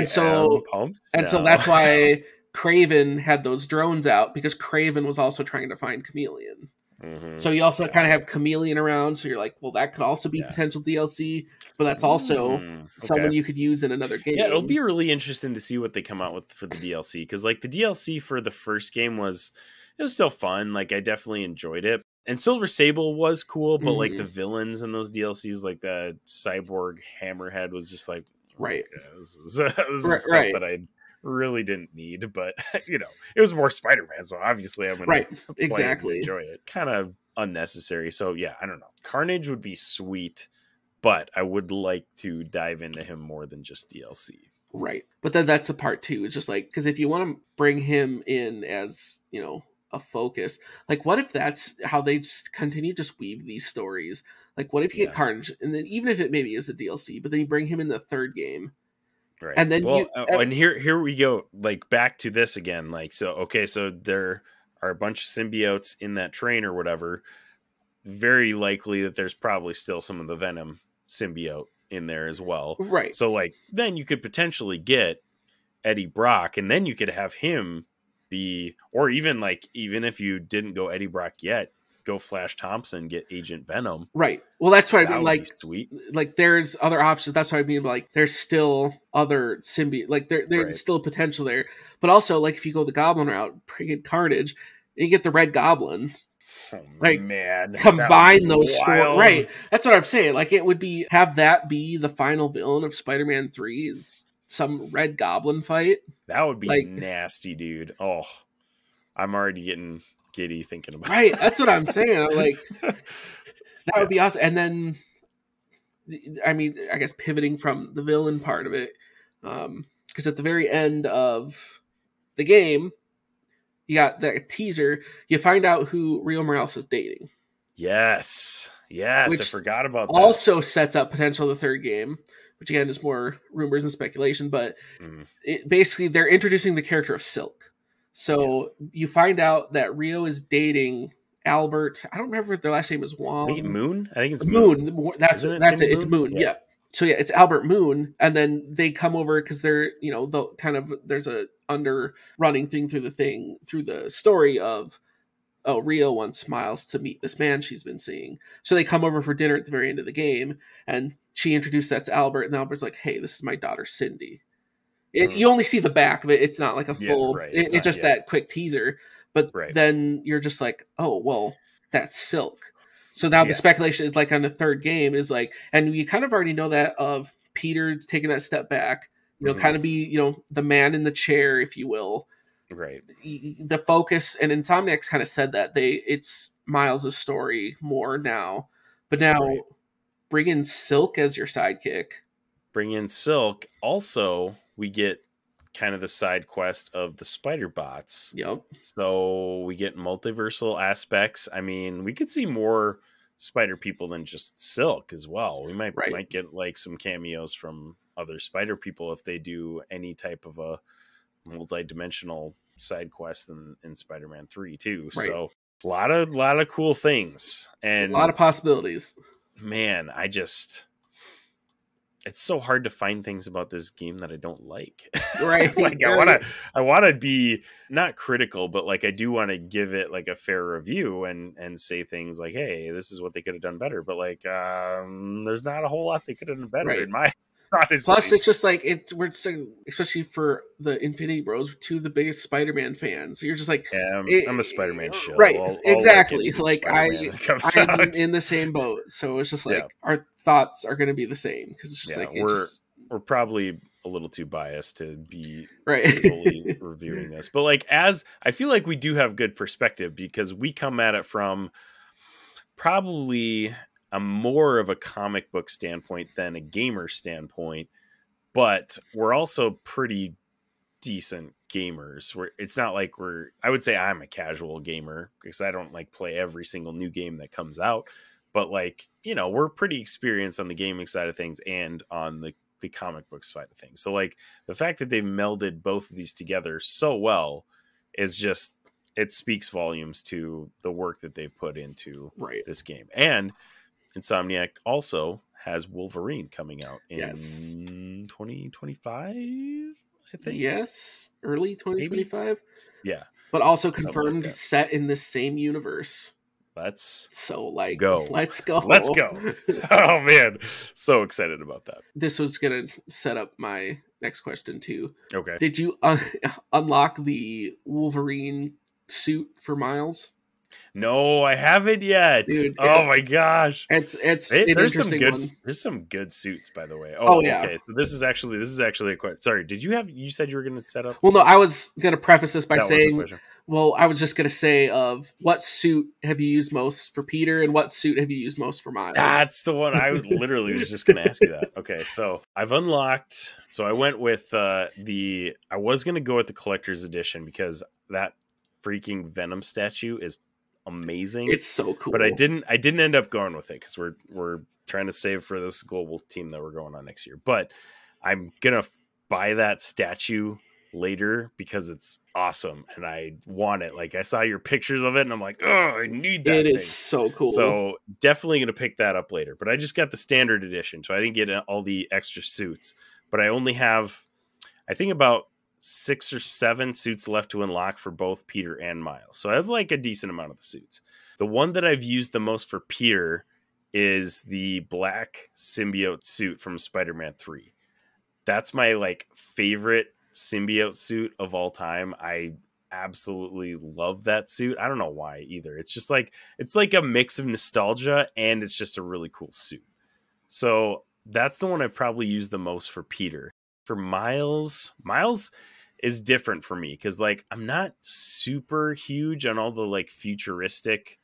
so pumped. So that's why Kraven had those drones out, because Kraven was also trying to find Chameleon. Mm-hmm. So you also kind of have Chameleon around, so you're like, well, that could also be potential DLC, but that's also someone you could use in another game. Yeah, it'll be really interesting to see what they come out with for the DLC, because like the DLC for the first game was still fun. Like I definitely enjoyed it. And Silver Sable was cool, but like the villains in those DLCs, like the Cyborg Hammerhead, was just like, right. Okay, this is stuff that I really didn't need. But it was more Spider-Man, so obviously I'm gonna enjoy it. Kind of unnecessary. So yeah, I don't know. Carnage would be sweet, but I would like to dive into him more than just DLC. Right, but then that's the part too. It's just like, because if you want to bring him in as a focus, like what if that's how they just continue to just weave these stories? Like what if you get Carnage, and then even if it maybe is a DLC, but then you bring him in the third game, right? And then and here we go, like back to this again. Like so there are a bunch of symbiotes in that train or whatever. Very likely that there's probably still some of the Venom symbiote in there as well, right? So like then you could potentially get Eddie Brock, and then you could have him be, or even if you didn't go Eddie Brock yet, go Flash Thompson, get Agent Venom. Right. Well, that's what I mean. Like, sweet. Like, there's other options. That's what I mean. Like, there's still other symbiote. Like, there's still potential there. But also, like, if you go the Goblin route, bring in Carnage, and you get the Red Goblin. Oh, like, man, combine those stories. Right. That's what I'm saying. Like, it would be, have that be the final villain of Spider-Man 3 is some Red Goblin fight. That would be nasty, dude. Oh, I'm already getting giddy thinking about it. Right, that's what I'm saying. I'm like, that would be awesome. And then, I mean, I guess pivoting from the villain part of it, because at the very end of the game, you got that teaser, you find out who Rio Morales is dating. Yes, I forgot about that. Also sets up potential the third game, which again is more rumors and speculation, but basically they're introducing the character of Silk. So you find out that Rio is dating Albert. I don't remember if their last name is Wong. Moon? I think it's Moon. That's it. It's Moon. Yeah. So yeah, it's Albert Moon, and then they come over because they're there's a under running thing through the story of oh, Rio wants Miles to meet this man she's been seeing. So they come over for dinner at the very end of the game, and she introduced that to Albert, and Albert's like, hey, this is my daughter, Cindy. You only see the back of it. It's not like a full, it's just that quick teaser. But then you're just like, oh, well, that's Silk. So now the speculation is like on the third game is like, and you kind of already know that of Peter taking that step back, kind of be, the man in the chair, if you will. Right. The focus, and Insomniac's kind of said that it's Miles' story more now. But now bring in Silk as your sidekick. Bring in Silk. Also, we get kind of the side quest of the spider bots. Yep. So we get multiversal aspects. I mean, we could see more spider people than just Silk as well. We might get like some cameos from other spider people if they do any type of a multi-dimensional side quest in Spider-Man 3 too. Right. So a lot of cool things and a lot of possibilities. Man, it's so hard to find things about this game that I don't like. Right. Like I want to be not critical, but like I do want to give it like a fair review and say things like, hey, this is what they could have done better. But like there's not a whole lot they could have done better in my honestly. Plus it's just like we're saying, especially for the Infinity Bros, two of the biggest Spider-Man fans. So you're just like I'm a Spider-Man shill. Right. Exactly. Like I'm in the same boat. So it's just like our thoughts are going to be the same because it's just we're probably a little too biased to be fully reviewing this, but like I feel like we do have good perspective because we come at it from probably a more of a comic book standpoint than a gamer standpoint, but we're also pretty decent gamers. It's not like I would say I'm a casual gamer because I don't like play every single new game that comes out. But like, we're pretty experienced on the gaming side of things and on the comic book side of things. So like the fact that they've melded both of these together so well is just, it speaks volumes to the work that they've put into this game. And Insomniac also has Wolverine coming out in 2025, I think. Yes, early 2025. Maybe? Yeah. But also confirmed set in the same universe. Let's go. Let's go. Oh man, so excited about that. This was gonna set up my next question too. Okay. Did you unlock the Wolverine suit for Miles? No, I haven't yet. Dude, oh my gosh, there's some good suits, by the way. Oh yeah. Okay, so this is actually a question. Sorry, you said you were going to set up? Well, no, I was going to preface this by saying, well, I was just going to say of what suit have you used most for Peter and what suit have you used most for Miles? That's the one. I literally was just going to ask you that. Okay, so I've unlocked. So I went with I was going to go with the collector's edition because that freaking Venom statue is amazing. It's so cool. But I didn't end up going with it because we're trying to save for this global team that we're going on next year. But I'm gonna buy that statue later because it's awesome and I want it. Like I saw your pictures of it and I'm like, oh, I need that. It is so cool. So definitely gonna pick that up later. But I just got the standard edition, so I didn't get all the extra suits. But I only have, I think, about 6 or 7 suits left to unlock for both Peter and Miles. So I have like a decent amount of the suits. The one that I've used the most for Peter is the black symbiote suit from Spider-Man 3. That's my like favorite symbiote suit of all time. I absolutely love that suit. I don't know why either. It's just like, it's like a mix of nostalgia and it's just a really cool suit. So that's the one I've probably used the most for Peter. For Miles is different for me because like I'm not super huge on all the like futuristic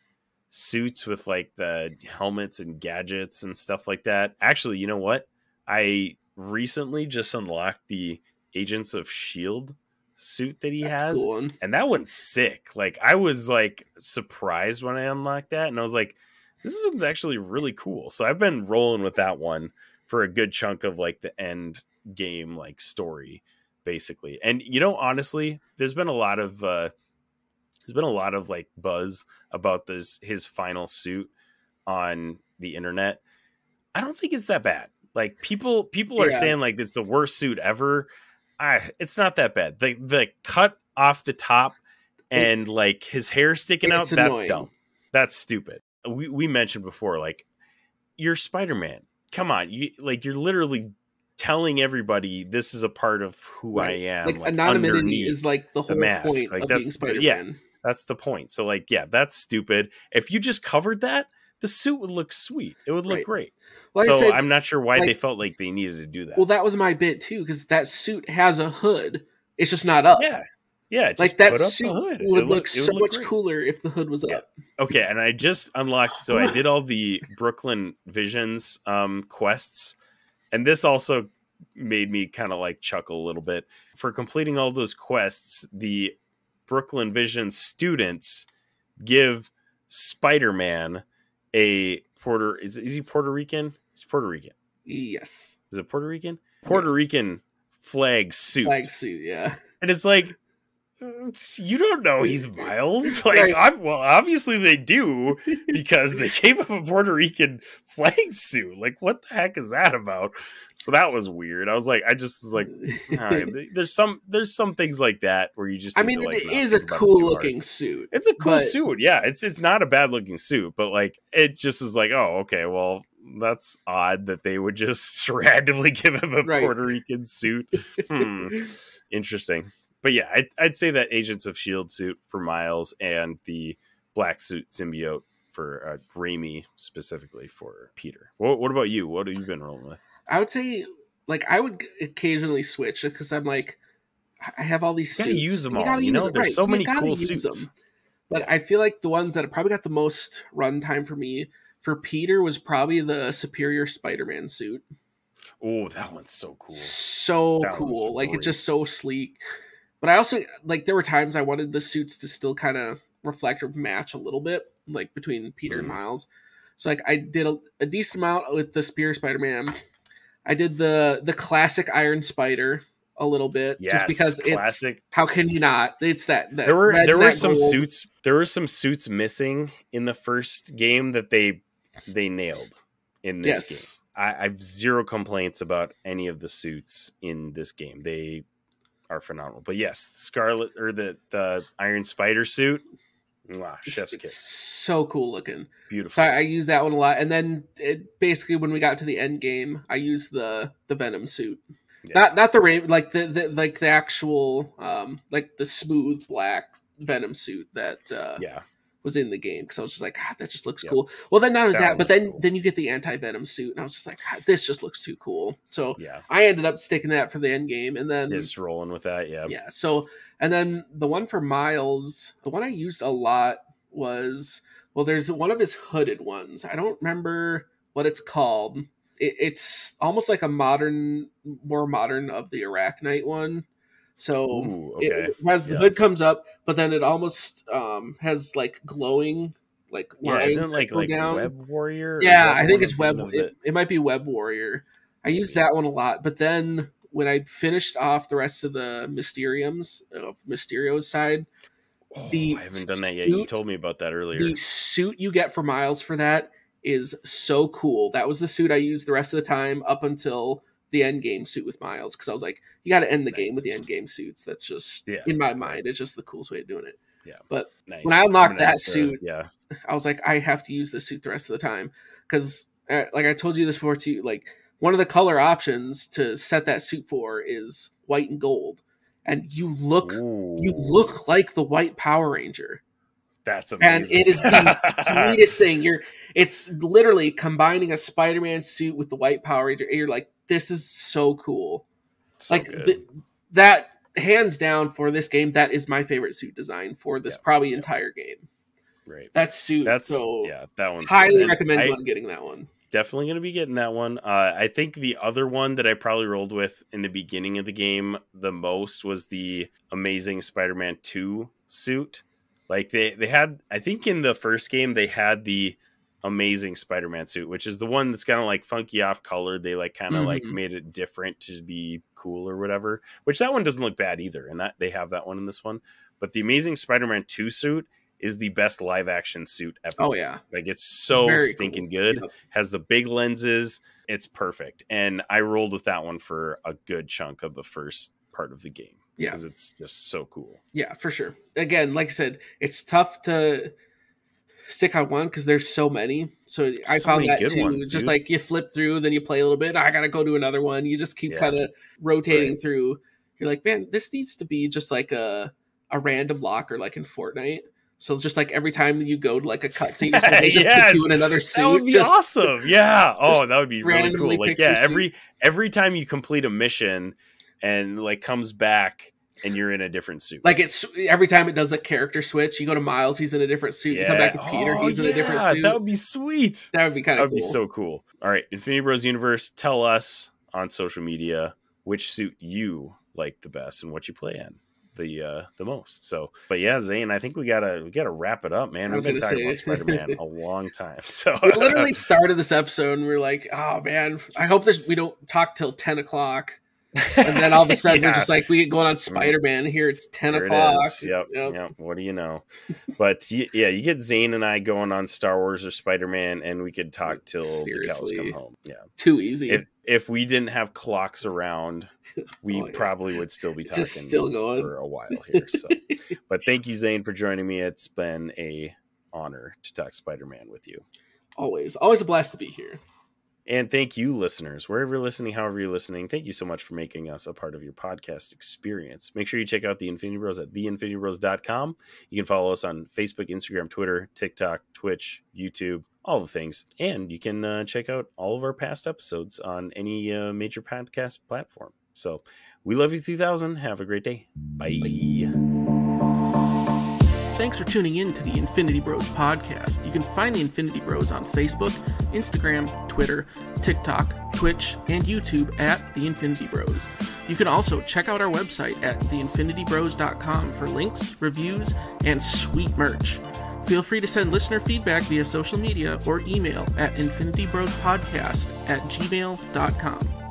suits with like the helmets and gadgets and stuff like that. Actually, you know what? I recently just unlocked the Agents of S.H.I.E.L.D. suit that he has. Cool. And that one's sick. Like I was like surprised when I unlocked that and I was like, this one's actually really cool. So I've been rolling with that one for a good chunk of like the end game like story basically. And honestly, there's been a lot of like buzz about his final suit on the internet. I don't think it's that bad. Like people are saying like it's the worst suit ever. It's not that bad. The cut off the top and like his hair sticking out. It's That's annoying. dumb. That's stupid. We mentioned before, like, you're Spider-Man. Come on, you're literally telling everybody this is a part of who I am. Like anonymity is like the whole mask. point of being Spider-Man. Yeah, that's the point. So like, yeah, that's stupid. If you just covered that, the suit would look sweet. It would look great. Like so I said, I'm not sure why they felt like they needed to do that. Well, that was my bit too, because that suit has a hood. It's just not up. Yeah, just like that put up suit the hood. would look so much cooler if the hood was up. Okay, and I just unlocked. So I did all the Brooklyn Visions quests, and this also made me kind of like chuckle a little bit. For completing all those quests, the Brooklyn Visions students give Spider-Man a is he Puerto Rican? He's Puerto Rican. Yes. Is it Puerto Rican? Puerto Rican flag suit. Flag suit, yeah. And it's like, you don't know he's Miles. Like, obviously they do, because they gave him a Puerto Rican flag suit. Like, what the heck is that about? So that was weird. I was like, all right, there's some things like that where you just. I mean, it is a cool looking suit. It's a cool suit. Yeah, it's not a bad looking suit, but like, it just was like, oh, okay, well, that's odd that they would just randomly give him a Puerto Rican suit. Interesting. But yeah, I'd say that Agents of S.H.I.E.L.D. suit for Miles and the black suit symbiote for Raimi specifically for Peter. What about you? What have you been rolling with? I would say, like, I would occasionally switch because I'm like, I have all these suits. You gotta use them all. You know, there's so many cool suits. But I feel like the ones that probably got the most runtime for me, for Peter, was probably the Superior Spider-Man suit. Oh, that one's so cool. So cool. Like, it's just so sleek. But I also, like, there were times I wanted the suits to still kind of reflect or match a little bit, like, between Peter and Miles. So, like, I did a decent amount with the Superior Spider-Man. I did the classic Iron Spider a little bit, just because classic. It's how can you not? It's that there were some suits. There were some suits missing in the first game that they nailed in this game. I have zero complaints about any of the suits in this game. They are phenomenal. But yes, Scarlet or the Iron Spider suit, chef's kiss. So cool looking. Beautiful. So I use that one a lot. And then basically when we got to the end game, I used the Venom suit. Yeah. Not the Raven, like the actual like the smooth black Venom suit that was in the game, because I was just like, that just looks cool. Well, then not only that, but then you get the anti-Venom suit, and I was just like, this just looks too cool. So I ended up sticking that for the end game, and then just rolling with that. Yeah. So, and then the one for Miles, the one I used a lot was, well, there's one of his hooded ones. I don't remember what it's called. It's almost like a more modern of the Arachnite one. So it has the hood comes up, but then it almost has like glowing lines. Isn't it like down. Web Warrior? Yeah, I think it's Web. It might be Web Warrior. I used that one a lot, but then when I finished off the rest of the Mysteriums of Mysterio's side, I haven't done that yet. You told me about that earlier. The suit you get for Miles for that is so cool. That was the suit I used the rest of the time up until the end game suit with Miles, because I was like, you got to end the game with the end game suits. That's just in my mind, it's just the coolest way of doing it. Yeah, but when I unlocked that suit, I was like, I have to use this suit the rest of the time, because like I told you this before too, like one of the color options to set that suit for is white and gold, and you look like the White Power Ranger. That's amazing. And it is the sweetest thing. It's literally combining a Spider-Man suit with the White Power Ranger. And you're like, this is so cool. So like that, hands down, for this game, that is my favorite suit design for this probably entire game. Right. That suit. That one's highly recommend getting that one. Definitely going to be getting that one. I think the other one that I probably rolled with in the beginning of the game the most was the Amazing Spider-Man 2 suit. Like they had, I think in the first game they had the Amazing Spider-Man suit, which is the one that's kind of like funky off colored. They like kind of like made it different to be cool or whatever, which that one doesn't look bad either. And that they have that one in this one, but the Amazing Spider-Man 2 suit is the best live action suit ever. Oh yeah. Like it's so very stinking good. Yep. Has the big lenses. It's perfect. And I rolled with that one for a good chunk of the first part of the game. Yeah. Because it's just so cool. Yeah, for sure. Again, like I said, it's tough to stick on one because there's so many. So I found that too. Ones, just dude. like you flip through, then you play a little bit. I gotta go to another one. You just keep kind of rotating through. You're like, man, this needs to be just like a random locker, like in Fortnite. So just like every time you go to like a cutscene, they just put you in another suit. That would be awesome. Yeah. Oh, that would be really cool. Like, yeah, every time you complete a mission and like comes back and you're in a different suit. Like it's every time it does a character switch, you go to Miles, he's in a different suit. You come back to Peter, he's in a different suit. That would be sweet. That would be kind of cool. That would be so cool. All right, Infinity Bros Universe, tell us on social media which suit you like the best and what you play in the most. So, but yeah, Zayne, I think we gotta wrap it up, man. We've been talking about Spider-Man a long time. So we literally started this episode and we were like, oh man, I hope we don't talk till 10 o'clock. And then all of a sudden we're just like, we get going on Spider-Man here. It's 10 o'clock. Yep. What do you know? But yeah, you get Zayne and I going on Star Wars or Spider-Man, and we could talk till the cows come home. Yeah, too easy. If we didn't have clocks around, we probably would still be talking going for a while here. So, but thank you, Zayne, for joining me. It's been a honor to talk Spider-Man with you. Always a blast to be here. And thank you, listeners, wherever you're listening, however you're listening. Thank you so much for making us a part of your podcast experience. Make sure you check out the Infinity Bros at theinfinitybros.com. You can follow us on Facebook, Instagram, Twitter, TikTok, Twitch, YouTube, all the things. And you can check out all of our past episodes on any major podcast platform. So we love you 3000. Have a great day. Bye. Thanks for tuning in to the Infinity Bros podcast. You can find the Infinity Bros on Facebook, Instagram, Twitter, TikTok, Twitch, and YouTube at the Infinity Bros. You can also check out our website at theinfinitybros.com for links, reviews, and sweet merch. Feel free to send listener feedback via social media or email at infinitybrospodcast@gmail.com.